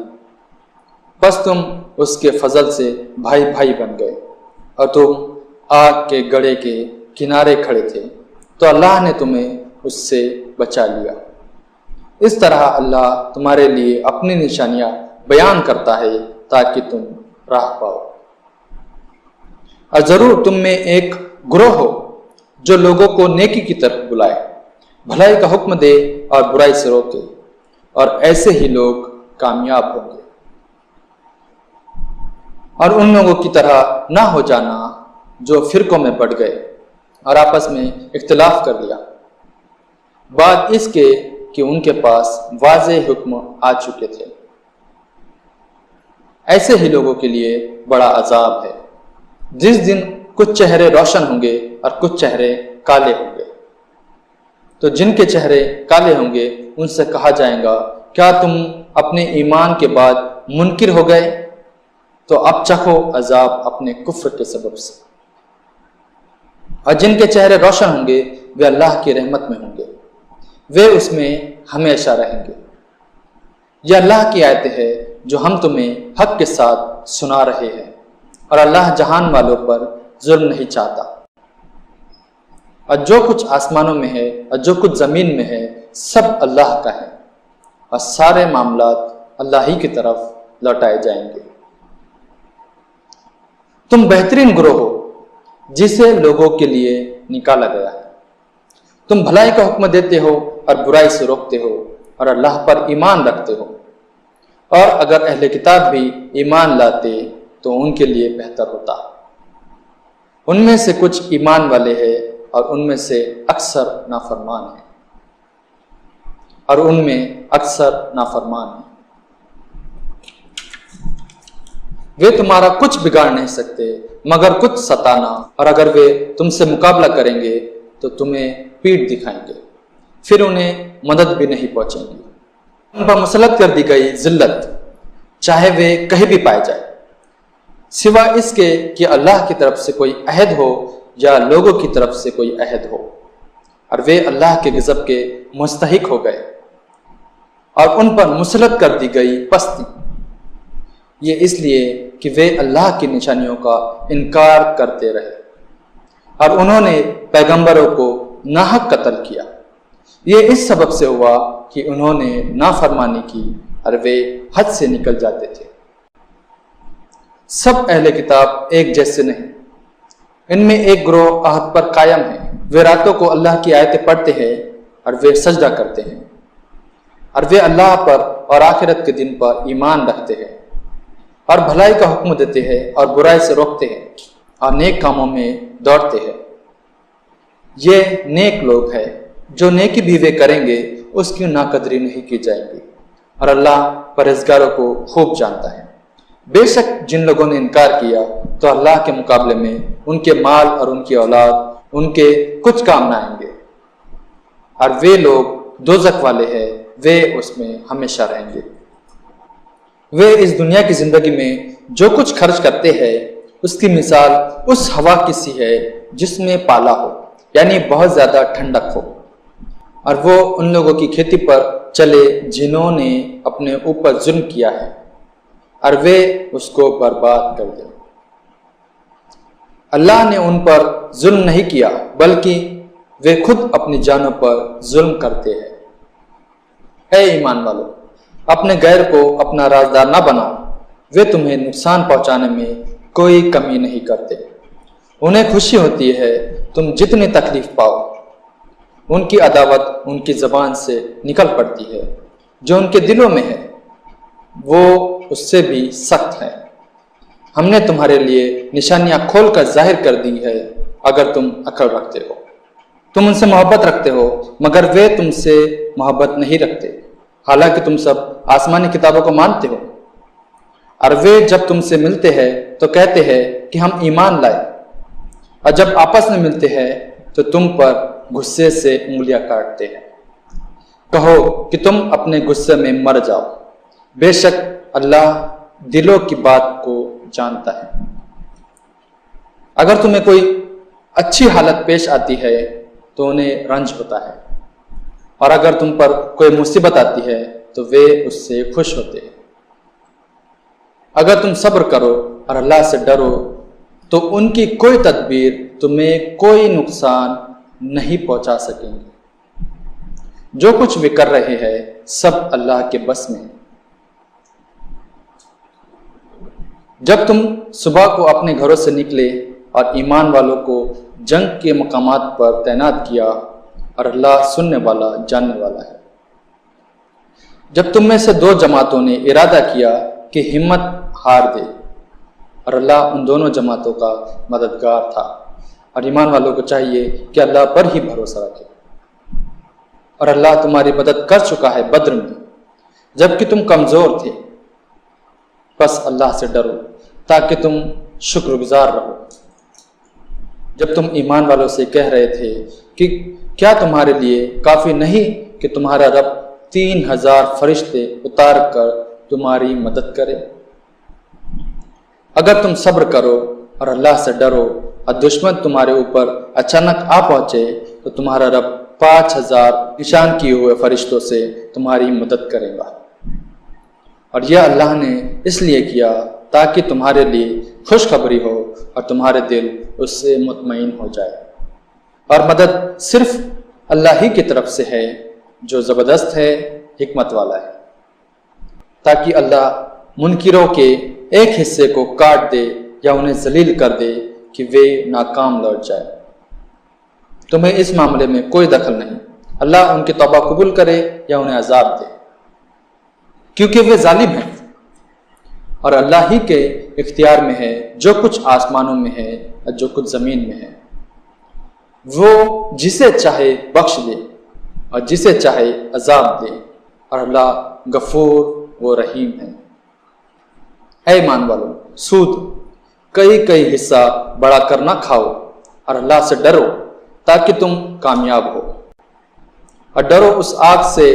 بس تم اس کے فضل سے بھائی بھائی بن گئے، اور تم آگ کے گڑھے کے کنارے کھڑے تھے تو اللہ نے تمہیں اس سے بچا لیا۔ اس طرح اللہ تمہارے لیے اپنی نشانیاں بیان کرتا ہے تاکہ تم راہ پاؤ۔ اور ضرور تم میں ایک گروہ ہو جو لوگوں کو نیکی کی طرف بلائے، بھلائی کا حکم دے اور برائی سے روکے، اور ایسے ہی لوگ کامیاب ہوں گے۔ اور ان لوگوں کی طرح نہ ہو جانا جو فرقوں میں بٹ گئے اور آپس میں اختلاف کر لیا بعد اس کے کہ ان کے پاس واضح حکم آ چکے تھے۔ ایسے ہی لوگوں کے لیے بڑا عذاب ہے جس دن کچھ چہرے روشن ہوں گے اور کچھ چہرے کالے ہوں گے، تو جن کے چہرے کالے ہوں گے ان سے کہا جائے گا کیا تم اپنے ایمان کے بعد منکر ہو گئے تو اب چکھو عذاب اپنے کفر کے سبب سے۔ اور جن کے چہرے روشن ہوں گے وہ اللہ کی رحمت میں ہوں گے، وہ اس میں ہمیشہ رہیں گے۔ یہ اللہ کی آیت ہے جو ہم تمہیں حق کے ساتھ سنا رہے ہیں، اور اللہ جہان والوں پر ظلم نہیں چاہتا۔ اور جو کچھ آسمانوں میں ہے اور جو کچھ زمین میں ہے سب اللہ کا ہے، اور سارے معاملات اللہ ہی کی طرف لوٹائے جائیں گے۔ تم بہترین گروہ ہو جسے لوگوں کے لیے نکالا گیا ہے۔ تم بھلائی کا حکم دیتے ہو اور برائی سے روکتے ہو اور اللہ پر ایمان رکھتے ہو۔ اور اگر اہل کتاب بھی ایمان لاتے تو ان کے لیے بہتر ہوتا۔ ان میں سے کچھ ایمان والے ہیں اور ان میں سے اکثر نافرمان ہیں، اور ان میں اکثر نافرمان ہیں۔ وہ تمہارا کچھ بگاڑ نہیں سکتے مگر کچھ ستانا، اور اگر وہ تم سے مقابلہ کریں گے تو تمہیں پیٹھ دکھائیں گے، پھر انہیں مدد بھی نہیں پہنچیں گی۔ ان پر مسلط کر دی گئی ذلت چاہے وہ کہیں بھی پائے جائے، سوائے اس کے کہ اللہ کی طرف سے کوئی عہد ہو یا لوگوں کی طرف سے کوئی عہد ہو، اور وہ اللہ کے غضب کے مستحق ہو گئے، اور ان پر مسلط کر دی گئی پستی، یہ اس لیے کہ وہ اللہ کی نشانیوں کا انکار کرتے رہے، اور انہوں نے پیغمبروں کو ناحق قتل کیا۔ یہ اس سبب سے ہوا کہ انہوں نے نافرمانی کی اور وہ حد سے نکل جاتے تھے۔ سب اہل کتاب ایک جیسے نہیں، ان میں ایک گروہ عہد پر قائم ہے، وہ راتوں کو اللہ کی آیتیں پڑھتے ہیں اور وہ سجدہ کرتے ہیں، اور وہ اللہ پر اور آخرت کے دن پر ایمان رکھتے ہیں، اور بھلائی کا حکم دیتے ہیں اور برائی سے روکتے ہیں، اور نیک کاموں میں دوڑتے ہیں۔ یہ نیک لوگ ہیں، جو نیکی بھی وہ کریں گے اس کی ناقدری نہیں کی جائے گی، اور اللہ پرہیزگاروں کو خوب جانتا ہے۔ بے شک جن لوگوں نے انکار کیا تو اللہ کے مقابلے میں ان کے مال اور ان کی اولاد ان کے کچھ کام نہ آئیں گے، اور وہ لوگ دوزخ والے ہیں، وہ اس میں ہمیشہ رہیں گے۔ وہ اس دنیا کی زندگی میں جو کچھ خرچ کرتے ہیں اس کی مثال اس ہوا کی سی ہے جس میں پالا ہو، یعنی بہت زیادہ ٹھنڈک ہو، اور وہ ان لوگوں کی کھیتی پر چلے جنہوں نے اپنے اوپر ظلم کیا ہے، اور وہ اس کو برباد کر دیں۔ اللہ نے ان پر ظلم نہیں کیا بلکہ وہ خود اپنی جانوں پر ظلم کرتے ہیں۔ اے ایمان والو، اپنے غیر کو اپنا رازدار نہ بناؤ، وہ تمہیں نقصان پہنچانے میں کوئی کمی نہیں کرتے۔ انہیں خوشی ہوتی ہے تم جتنی تکلیف پاؤ، ان کی عداوت ان کی زبان سے نکل پڑتی ہے، جو ان کے دلوں میں ہے وہ اس سے بھی سخت ہے۔ ہم نے تمہارے لیے نشانیاں کھول کر ظاہر کر دی ہے اگر تم عقل رکھتے ہو۔ تم ان سے محبت رکھتے ہو مگر وہ تم سے محبت نہیں رکھتے، حالانکہ تم سب آسمانی کتابوں کو مانتے ہو۔ اور وہ جب تم سے ملتے ہیں تو کہتے ہیں کہ ہم ایمان لائے، اور جب آپس میں ملتے ہیں تو تم پر غصے سے انگلیاں کاٹتے ہیں۔ کہو کہ تم اپنے غصے میں مر جاؤ، بے شک اللہ دلوں کی بات کو جانتا ہے۔ اگر تمہیں کوئی اچھی حالت پیش آتی ہے تو انہیں رنج ہوتا ہے، اور اگر تم پر کوئی مصیبت آتی ہے تو وہ اس سے خوش ہوتے ہیں۔ اگر تم صبر کرو اور اللہ سے ڈرو تو ان کی کوئی تدبیر تمہیں کوئی نقصان نہیں پہنچا سکیں گے۔ جو کچھ وہ کر رہے ہیں سب اللہ کے بس میں ہے۔ جب تم صبح کو اپنے گھروں سے نکلے اور ایمان والوں کو جنگ کے مقامات پر تعینات کیا، اور اللہ سننے والا جاننے والا ہے۔ جب تم میں سے دو جماعتوں نے ارادہ کیا کہ ہمت ہار دے، اور اللہ ان دونوں جماعتوں کا مددگار تھا، اور ایمان والوں کو چاہیے کہ اللہ پر ہی بھروسہ رکھے۔ اور اللہ تمہاری مدد کر چکا ہے بدر میں جبکہ تم کمزور تھے، بس اللہ سے ڈرو تاکہ تم شکر گزار رہو۔ جب تم ایمان والوں سے کہہ رہے تھے کہ کیا تمہارے لیے کافی نہیں کہ تمہارا رب 3000 فرشتے اتار کر تمہاری مدد کرے؟ اگر تم صبر کرو اور اللہ سے ڈرو اور دشمن تمہارے اوپر اچانک آ پہنچے تو تمہارا رب 5000 نشان کیے ہوئے فرشتوں سے تمہاری مدد کرے گا۔ اور یہ اللہ نے اس لیے کیا تاکہ تمہارے لیے خوشخبری ہو اور تمہارے دل اس سے مطمئن ہو جائے۔ اور مدد صرف اللہ ہی کی طرف سے ہے جو زبردست ہے، حکمت والا ہے، تاکہ اللہ منکروں کے ایک حصے کو کاٹ دے یا انہیں ذلیل کر دے کہ وہ ناکام لوٹ جائے۔ تمہیں اس معاملے میں کوئی دخل نہیں، اللہ ان کی توبہ قبول کرے یا انہیں عذاب دے، کیونکہ وہ ظالم ہیں۔ اور اللہ ہی کے اختیار میں ہے جو کچھ آسمانوں میں ہے اور جو کچھ زمین میں ہے۔ وہ جسے چاہے بخش دے اور جسے چاہے عذاب دے، اور اللہ غفور و رحیم ہے۔ اے ایمان والو، سود کئی حصہ بڑا کر نہ کھاؤ، اور اللہ سے ڈرو تاکہ تم کامیاب ہو۔ اور ڈرو اس آگ سے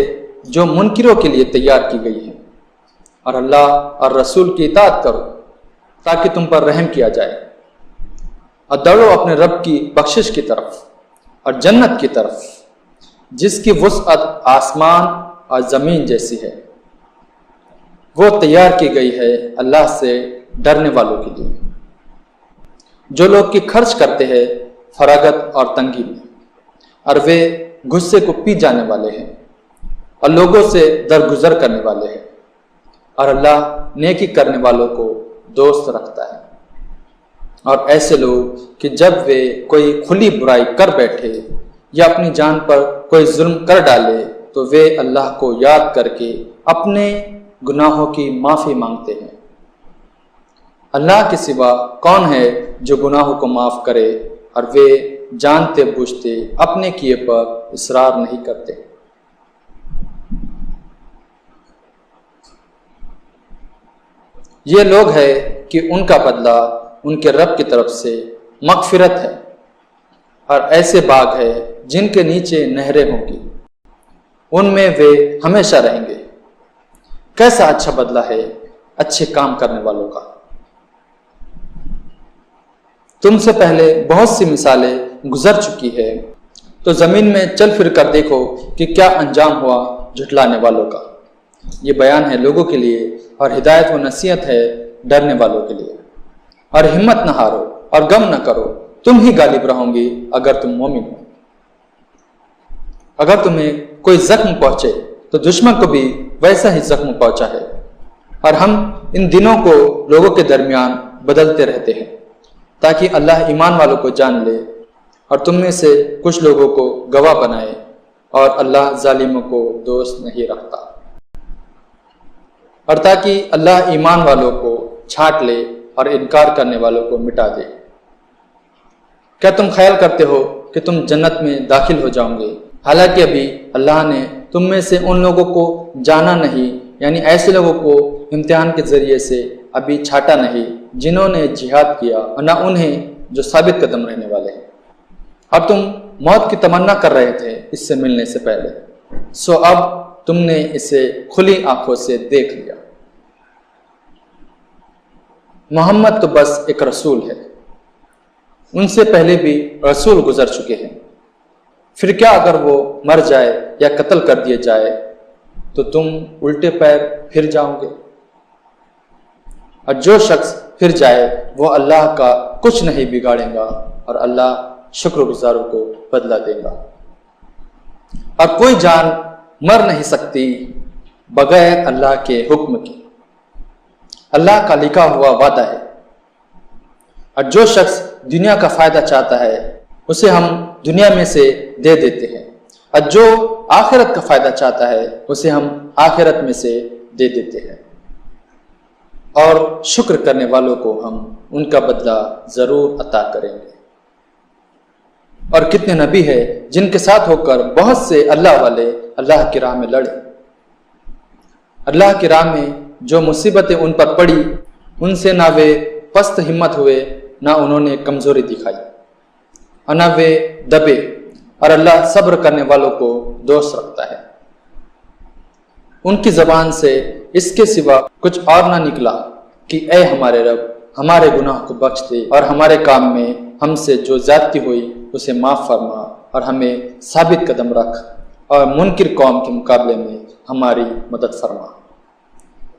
جو منکروں کے لیے تیار کی گئی ہے، اور اللہ اور رسول کی اطاعت کرو تاکہ تم پر رحم کیا جائے۔ اور دوڑو اپنے رب کی بخشش کی طرف اور جنت کی طرف جس کی وسعت آسمان اور زمین جیسی ہے، وہ تیار کی گئی ہے اللہ سے ڈرنے والوں کے لیے، جو لوگ کی خرچ کرتے ہیں فراغت اور تنگی میں، اور وہ غصے کو پی جانے والے ہیں اور لوگوں سے درگزر کرنے والے ہیں، اور اللہ نیکی کرنے والوں کو دوست رکھتا ہے۔ اور ایسے لوگ کہ جب وہ کوئی کھلی برائی کر بیٹھے یا اپنی جان پر کوئی ظلم کر ڈالے تو وہ اللہ کو یاد کر کے اپنے گناہوں کی معافی مانگتے ہیں۔ اللہ کے سوا کون ہے جو گناہوں کو معاف کرے، اور وہ جانتے بوجھتے اپنے کیے پر اصرار نہیں کرتے۔ یہ لوگ ہیں کہ ان کا بدلہ ان کے رب کی طرف سے مغفرت ہے، اور ایسے باغ ہے جن کے نیچے نہریں ہوں گی، ان میں وہ ہمیشہ رہیں گے۔ کیسا اچھا بدلہ ہے اچھے کام کرنے والوں کا۔ تم سے پہلے بہت سی مثالیں گزر چکی ہے، تو زمین میں چل پھر کر دیکھو کہ کیا انجام ہوا جھٹلانے والوں کا۔ یہ بیان ہے لوگوں کے لیے اور ہدایت و نصیحت ہے ڈرنے والوں کے لیے۔ اور ہمت نہ ہارو اور غم نہ کرو، تم ہی غالب رہو گے اگر تم مومن ہو۔ اگر تمہیں کوئی زخم پہنچے تو دشمن کو بھی ویسا ہی زخم پہنچا ہے، اور ہم ان دنوں کو لوگوں کے درمیان بدلتے رہتے ہیں تاکہ اللہ ایمان والوں کو جان لے اور تم میں سے کچھ لوگوں کو گواہ بنائے، اور اللہ ظالموں کو دوست نہیں رکھتا، اور تاکہ اللہ ایمان والوں کو چھانٹ لے اور انکار کرنے والوں کو مٹا دے۔ کیا تم خیال کرتے ہو کہ تم جنت میں داخل ہو جاؤ گے، حالانکہ ابھی اللہ نے تم میں سے ان لوگوں کو جانا نہیں، یعنی ایسے لوگوں کو امتحان کے ذریعے سے ابھی چھاٹا نہیں جنہوں نے جہاد کیا، اور نہ انہیں جو ثابت قدم رہنے والے ہیں۔ اور تم موت کی تمنا کر رہے تھے اس سے ملنے سے پہلے، سو اب تم نے اسے کھلی آنکھوں سے دیکھ لیا۔ محمد تو بس ایک رسول ہے، ان سے پہلے بھی رسول گزر چکے ہیں، پھر کیا اگر وہ مر جائے یا قتل کر دیے جائے تو تم الٹے پیر پھر جاؤ گے؟ اور جو شخص پھر جائے وہ اللہ کا کچھ نہیں بگاڑے گا، اور اللہ شکر گزاروں کو بدلہ دے گا۔ اور کوئی جان مر نہیں سکتی بغیر اللہ کے حکم کے، اللہ کا لکھا ہوا وعدہ ہے۔ اور جو شخص دنیا کا فائدہ چاہتا ہے اسے ہم دنیا میں سے دے دیتے ہیں، اور جو آخرت کا فائدہ چاہتا ہے اسے ہم آخرت میں سے دے دیتے ہیں، اور شکر کرنے والوں کو ہم ان کا بدلہ ضرور عطا کریں گے۔ اور کتنے نبی ہیں جن کے ساتھ ہو کر بہت سے اللہ والے اللہ کی راہ میں لڑے۔ اللہ کی راہ میں جو مصیبتیں ان پر پڑی، ان سے نہ وہ پست ہمت ہوئے، نہ انہوں نے کمزوری دکھائی، اور نہ وہ دبے، اور اللہ صبر کرنے والوں کو دوست رکھتا ہے۔ ان کی زبان سے اس کے سوا کچھ اور نہ نکلا کہ اے ہمارے رب، ہمارے گناہ کو بخش دے اور ہمارے کام میں ہم سے جو زیادتی ہوئی اسے معاف فرما اور ہمیں ثابت قدم رکھ اور منکر قوم کے مقابلے میں ہماری مدد فرما۔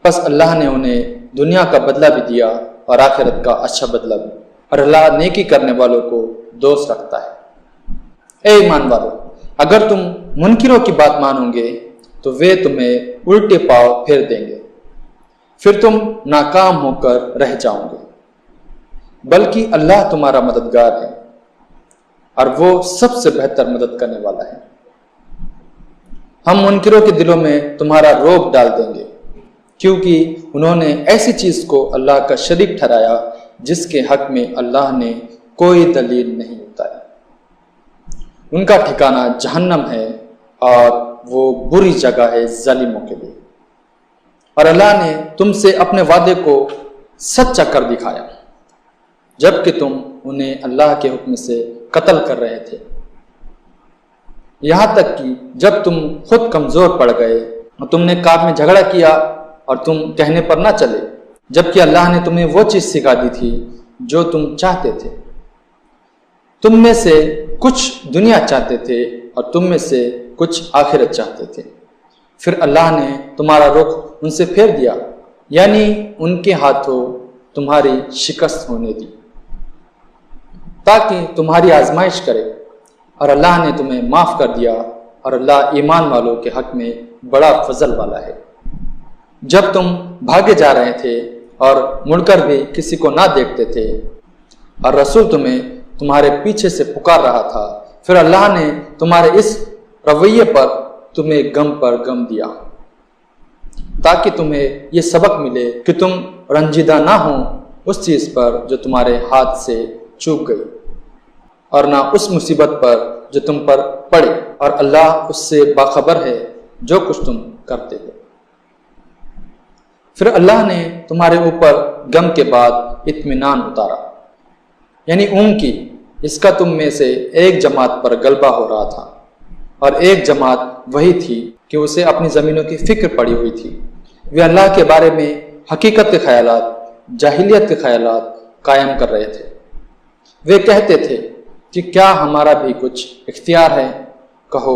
پس اللہ نے انہیں دنیا کا بدلہ بھی دیا اور آخرت کا اچھا بدلہ بھی، اور اللہ نیکی کرنے والوں کو دوست رکھتا ہے۔ اے ایمان والو، اگر تم منکروں کی بات مانو گے تو وہ تمہیں الٹے پاؤں پھیر دیں گے، پھر تم ناکام ہو کر رہ جاؤ گے، بلکہ اللہ تمہارا مددگار ہے اور وہ سب سے بہتر مدد کرنے والا ہے۔ ہم منکروں کے دلوں میں تمہارا روب ڈال دیں گے، کیونکہ انہوں نے ایسی چیز کو اللہ کا شریک ٹھہرایا جس کے حق میں اللہ نے کوئی دلیل نہیں بتائی۔ ان کا ٹھکانہ جہنم ہے اور وہ بری جگہ ہے ظالموں کے لیے۔ اور اللہ نے تم سے اپنے وعدے کو سچا کر دکھایا جبکہ تم انہیں اللہ کے حکم سے قتل کر رہے تھے، یہاں تک کہ جب تم خود کمزور پڑ گئے اور تم نے کعب میں جھگڑا کیا اور تم کہنے پر نہ چلے، جبکہ اللہ نے تمہیں وہ چیز سکھا دی تھی جو تم چاہتے تھے۔ تم میں سے کچھ دنیا چاہتے تھے اور تم میں سے کچھ آخرت چاہتے تھے، پھر اللہ نے تمہارا رخ ان سے پھیر دیا، یعنی ان کے ہاتھوں تمہاری شکست ہونے دی تاکہ تمہاری آزمائش کرے، اور اللہ نے تمہیں معاف کر دیا، اور اللہ ایمان والوں کے حق میں بڑا فضل والا ہے۔ جب تم بھاگے جا رہے تھے اور مڑ کر بھی کسی کو نہ دیکھتے تھے اور رسول تمہیں تمہارے پیچھے سے پکار رہا تھا، پھر اللہ نے تمہارے اس رویے پر تمہیں غم پر غم دیا تاکہ تمہیں یہ سبق ملے کہ تم رنجیدہ نہ ہو اس چیز پر جو تمہارے ہاتھ سے چوک گئی، اور نہ اس مصیبت پر جو تم پر پڑے، اور اللہ اس سے باخبر ہے جو کچھ تم کرتے ہو۔ پھر اللہ نے تمہارے اوپر غم کے بعد اطمینان اتارا، یعنی اون کی، اس کا تم میں سے ایک جماعت پر غلبہ ہو رہا تھا، اور ایک جماعت وہی تھی کہ اسے اپنی زمینوں کی فکر پڑی ہوئی تھی۔ وہ اللہ کے بارے میں حقیقت کے خیالات، جاہلیت کے خیالات قائم کر رہے تھے۔ وہ کہتے تھے کہ کیا ہمارا بھی کچھ اختیار ہے؟ کہو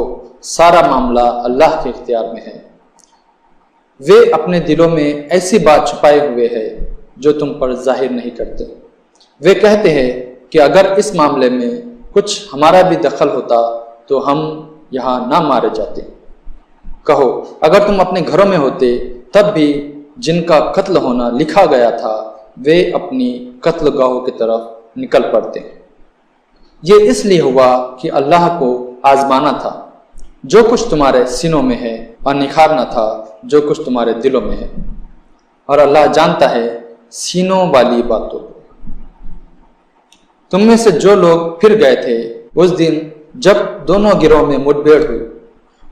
سارا معاملہ اللہ کے اختیار میں ہے۔ وہ اپنے دلوں میں ایسی بات چھپائے ہوئے ہے جو تم پر ظاہر نہیں کرتے۔ وہ کہتے ہیں کہ اگر اس معاملے میں کچھ ہمارا بھی دخل ہوتا تو ہم یہاں نہ مارے جاتے۔ کہو اگر تم اپنے گھروں میں ہوتے تب بھی جن کا قتل ہونا لکھا گیا تھا وہ اپنی قتل گاہوں کی طرف نکل پڑتے۔ یہ اس لیے ہوا کہ اللہ کو آزمانا تھا جو کچھ تمہارے سینوں میں ہے، اور نکھارنا تھا جو کچھ تمہارے دلوں میں ہے، اور اللہ جانتا ہے سینوں والی باتوں۔ تم میں سے جو لوگ پھر گئے تھے اس دن جب دونوں گروہ میں مٹ بھیڑ ہوئی،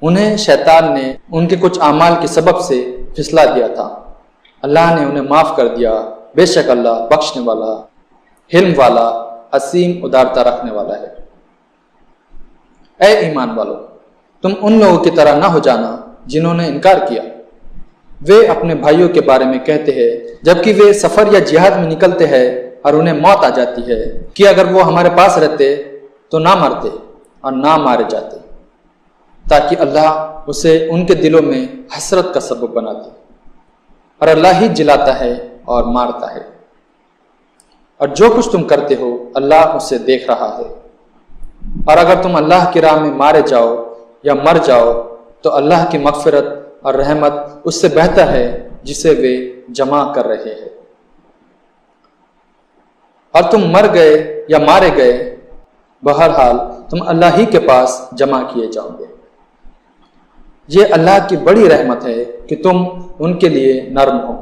انہیں شیطان نے ان کے کچھ اعمال کے سبب سے پھسلا دیا تھا۔ اللہ نے انہیں معاف کر دیا، بے شک اللہ بخشنے والا، حلم والا، عظیم ادارتا رکھنے والا ہے۔ اے ایمان والو، تم ان لوگوں کی طرح نہ ہو جانا جنہوں نے انکار کیا۔ وہ اپنے بھائیوں کے بارے میں کہتے ہیں جبکہ وہ سفر یا جہاد میں نکلتے ہیں اور انہیں موت آ جاتی ہے کہ اگر وہ ہمارے پاس رہتے تو نہ مرتے اور نہ مارے جاتے، تاکہ اللہ اسے ان کے دلوں میں حسرت کا سبب بنا دے۔ اور اللہ ہی جلاتا ہے اور مارتا ہے، اور جو کچھ تم کرتے ہو اللہ اسے دیکھ رہا ہے۔ اور اگر تم اللہ کی راہ میں مارے جاؤ یا مر جاؤ تو اللہ کی مغفرت اور رحمت اس سے بہتر ہے جسے وہ جمع کر رہے ہیں۔ اور تم مر گئے یا مارے گئے، بہرحال تم اللہ ہی کے پاس جمع کیے جاؤ گے۔ یہ اللہ کی بڑی رحمت ہے کہ تم ان کے لیے نرم ہو۔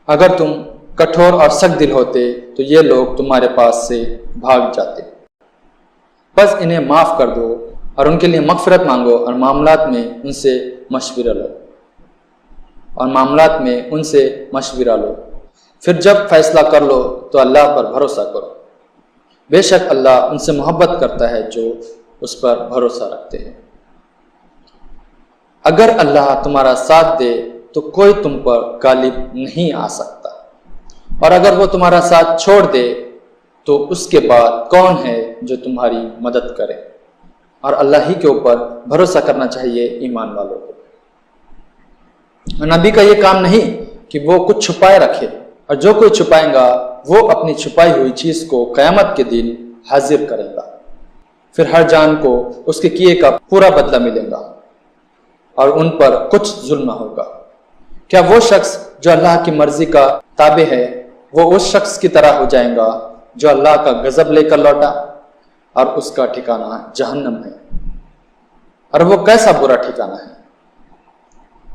اگر تم کٹھور اور سخت دل ہوتے تو یہ لوگ تمہارے پاس سے بھاگ جاتے۔ بس انہیں معاف کر دو اور ان کے لیے مغفرت مانگو، اور معاملات میں ان سے مشورہ لو، پھر جب فیصلہ کر لو تو اللہ پر بھروسہ کرو، بے شک اللہ ان سے محبت کرتا ہے جو اس پر بھروسہ رکھتے ہیں۔ اگر اللہ تمہارا ساتھ دے تو کوئی تم پر غالب نہیں آ سکتا، اور اگر وہ تمہارا ساتھ چھوڑ دے تو اس کے بعد کون ہے جو تمہاری مدد کرے؟ اور اللہ ہی کے اوپر بھروسہ کرنا چاہیے ایمان والوں کو۔ نبی کا یہ کام نہیں کہ وہ کچھ چھپائے رکھے، اور جو کوئی چھپائے گا وہ اپنی چھپائی ہوئی چیز کو قیامت کے دن حاضر کرے گا، پھر ہر جان کو اس کے کیے کا پورا بدلہ ملے گا اور ان پر کچھ ظلم نہ ہوگا۔ کیا وہ شخص جو اللہ کی مرضی کا تابع ہے وہ اس شخص کی طرح ہو جائے گا جو اللہ کا غضب لے کر لوٹا اور اس کا ٹھکانہ جہنم ہے، اور وہ کیسا برا ٹھکانہ ہے۔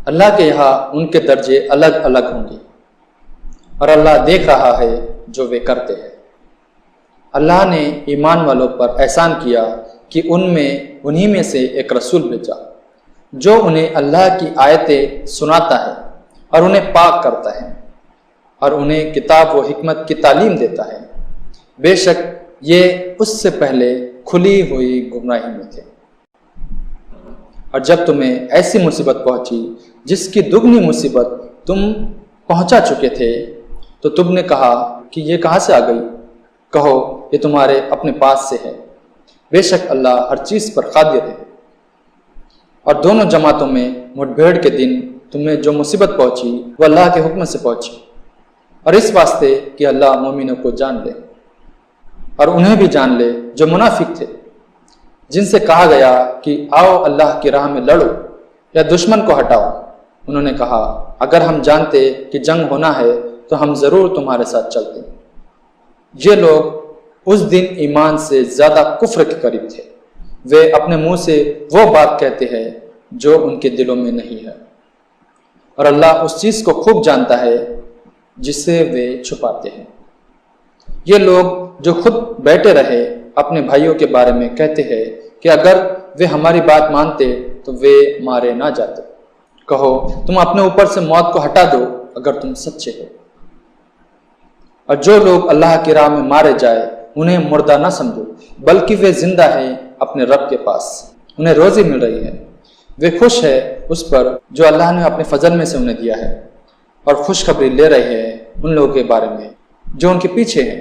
اللہ کے یہاں ان کے درجے الگ الگ ہوں گے، اور اللہ دیکھ رہا ہے جو وہ کرتے ہیں۔ اللہ نے ایمان والوں پر احسان کیا کہ انہی میں سے ایک رسول بھیجا جو انہیں اللہ کی آیتیں سناتا ہے اور انہیں پاک کرتا ہے اور انہیں کتاب و حکمت کی تعلیم دیتا ہے۔ بے شک یہ اس سے پہلے کھلی ہوئی گمراہی میں تھے۔ اور جب تمہیں ایسی مصیبت پہنچی جس کی دگنی مصیبت تم پہنچا چکے تھے تو تم نے کہا کہ یہ کہاں سے آ گئی؟ کہو یہ تمہارے اپنے پاس سے ہے، بے شک اللہ ہر چیز پر قادر ہے۔ اور دونوں جماعتوں میں مٹ بھیڑ کے دن تمہیں جو مصیبت پہنچی وہ اللہ کے حکم سے پہنچی، اور اس واسطے کہ اللہ مومنوں کو جان لے اور انہیں بھی جان لے جو منافق تھے، جن سے کہا گیا کہ آؤ اللہ کی راہ میں لڑو یا دشمن کو ہٹاؤ۔ انہوں نے کہا اگر ہم جانتے کہ جنگ ہونا ہے تو ہم ضرور تمہارے ساتھ چلتے۔ یہ لوگ اس دن ایمان سے زیادہ کفر کے قریب تھے، وہ اپنے منہ سے وہ بات کہتے ہیں جو ان کے دلوں میں نہیں ہے، اور اللہ اس چیز کو خوب جانتا ہے جسے وہ چھپاتے ہیں۔ یہ لوگ جو خود بیٹھے رہے اپنے بھائیوں کے بارے میں کہتے ہیں کہ اگر وہ ہماری بات مانتے تو وہ مارے نہ جاتے۔ کہو تم اپنے اوپر سے موت کو ہٹا دو اگر تم سچے ہو۔ اور جو لوگ اللہ کی راہ میں مارے جائے انہیں مردہ نہ سمجھو، بلکہ وہ زندہ ہیں اپنے رب کے پاس، انہیں روزی مل رہی ہے۔ وہ خوش ہے اس پر جو اللہ نے اپنے فضل میں سے انہیں دیا ہے، اور خوشخبری لے رہے ہیں ان لوگوں کے بارے میں جو ان کے پیچھے ہیں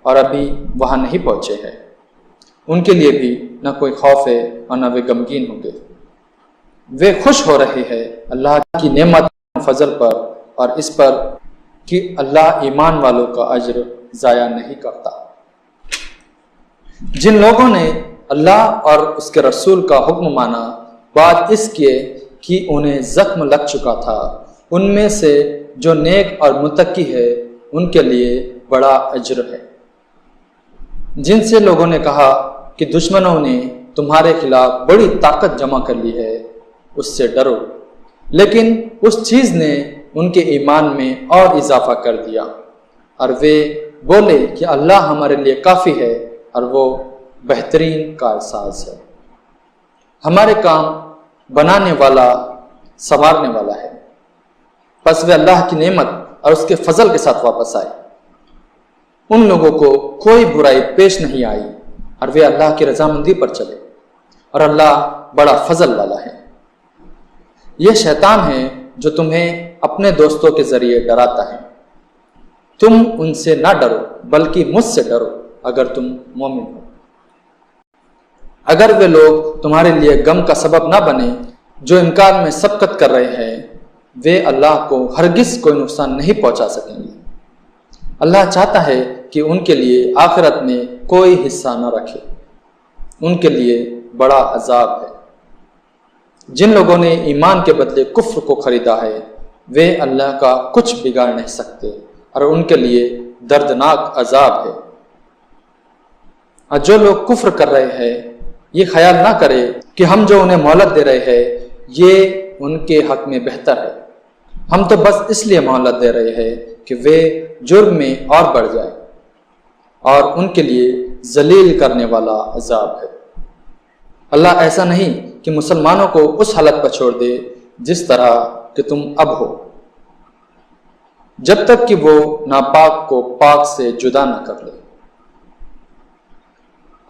اور ابھی وہاں نہیں پہنچے ہیں۔ ان کے لیے بھی نہ کوئی خوف ہے اور نہ وہ غمگین ہوں گے۔ وہ خوش ہو رہے ہیں اللہ کی نعمت فضل پر اور اس پر کہ اللہ ایمان والوں کا اجر ضائع نہیں کرتا۔ جن لوگوں نے اللہ اور اس کے رسول کا حکم مانا بات اس کے کہ انہیں زخم لگ چکا تھا، ان میں سے جو نیک اور متقی ہے ان کے لیے بڑا اجر ہے۔ جن سے لوگوں نے کہا کہ دشمنوں نے تمہارے خلاف بڑی طاقت جمع کر لی ہے اس سے ڈرو، لیکن اس چیز نے ان کے ایمان میں اور اضافہ کر دیا، اور وہ بولے کہ اللہ ہمارے لیے کافی ہے اور وہ بہترین کارساز ہے۔ ہمارے کام بنانے والا سنوارنے والا ہے۔ پس وہ اللہ کی نعمت اور اس کے فضل کے ساتھ واپس آئے۔ ان لوگوں کو کوئی برائی پیش نہیں آئی اور وہ اللہ کی رضامندی پر چلے، اور اللہ بڑا فضل والا ہے۔ یہ شیطان ہے جو تمہیں اپنے دوستوں کے ذریعے ڈراتا ہے۔ تم ان سے نہ ڈرو بلکہ مجھ سے ڈرو اگر تم مومن ہو۔ اگر وہ لوگ تمہارے لیے غم کا سبب نہ بنے جو انکار میں سبقت کر رہے ہیں، وہ اللہ کو ہرگز کوئی نقصان نہیں پہنچا سکیں گے۔ اللہ چاہتا ہے کہ ان کے لیے آخرت میں کوئی حصہ نہ رکھے، ان کے لیے بڑا عذاب ہے۔ جن لوگوں نے ایمان کے بدلے کفر کو خریدا ہے وہ اللہ کا کچھ بگاڑ نہیں سکتے، اور ان کے لیے دردناک عذاب ہے۔ اور جو لوگ کفر کر رہے ہیں یہ خیال نہ کرے کہ ہم جو انہیں مہلت دے رہے ہیں یہ ان کے حق میں بہتر ہے، ہم تو بس اس لیے مہلت دے رہے ہیں کہ وہ جرم میں اور بڑھ جائے، اور ان کے لیے ذلیل کرنے والا عذاب ہے۔ اللہ ایسا نہیں کہ مسلمانوں کو اس حالت پر چھوڑ دے جس طرح کہ تم اب ہو، جب تک کہ وہ ناپاک کو پاک سے جدا نہ کر لے،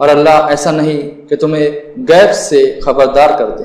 اور اللہ ایسا نہیں کہ تمہیں غیب سے خبردار کر دے،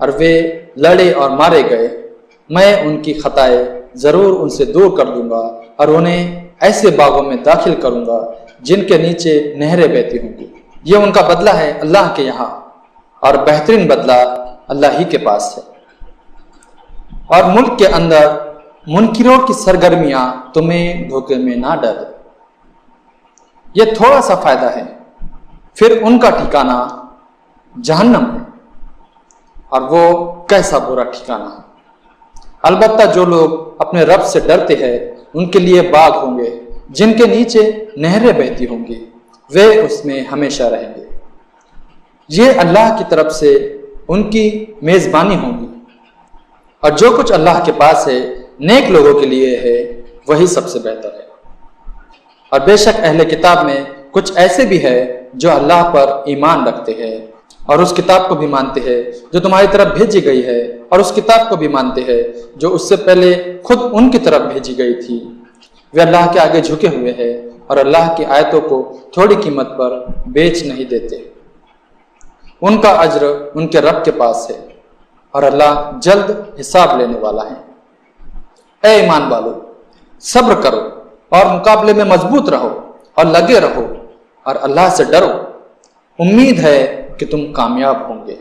اور وہ لڑے اور مارے گئے، میں ان کی خطائیں ضرور ان سے دور کر دوں گا اور انہیں ایسے باغوں میں داخل کروں گا جن کے نیچے نہریں بہتی ہوں گی۔ یہ ان کا بدلہ ہے اللہ کے یہاں، اور بہترین بدلہ اللہ ہی کے پاس ہے۔ اور ملک کے اندر منکروں کی سرگرمیاں تمہیں دھوکے میں نہ ڈالے۔ یہ تھوڑا سا فائدہ ہے، پھر ان کا ٹھکانہ جہنم ہے، اور وہ کیسا برا ٹھکانہ ہے۔ البتہ جو لوگ اپنے رب سے ڈرتے ہیں ان کے لیے باغ ہوں گے جن کے نیچے نہریں بہتی ہوں گی، وہ اس میں ہمیشہ رہیں گے۔ یہ اللہ کی طرف سے ان کی میزبانی ہوگی، اور جو کچھ اللہ کے پاس ہے نیک لوگوں کے لیے ہے وہی سب سے بہتر ہے۔ اور بے شک اہل کتاب میں کچھ ایسے بھی ہے جو اللہ پر ایمان رکھتے ہیں اور اس کتاب کو بھی مانتے ہیں جو تمہاری طرف بھیجی گئی ہے، اور اس کتاب کو بھی مانتے ہیں جو اس سے پہلے خود ان کی طرف بھیجی گئی تھی۔ وہ اللہ کے آگے جھکے ہوئے ہیں اور اللہ کی آیتوں کو تھوڑی قیمت پر بیچ نہیں دیتے۔ ان کا اجر ان کے رب کے پاس ہے، اور اللہ جلد حساب لینے والا ہے۔ اے ایمان والو، صبر کرو اور مقابلے میں مضبوط رہو اور لگے رہو، اور اللہ سے ڈرو، امید ہے کہ تم کامیاب ہوں گے۔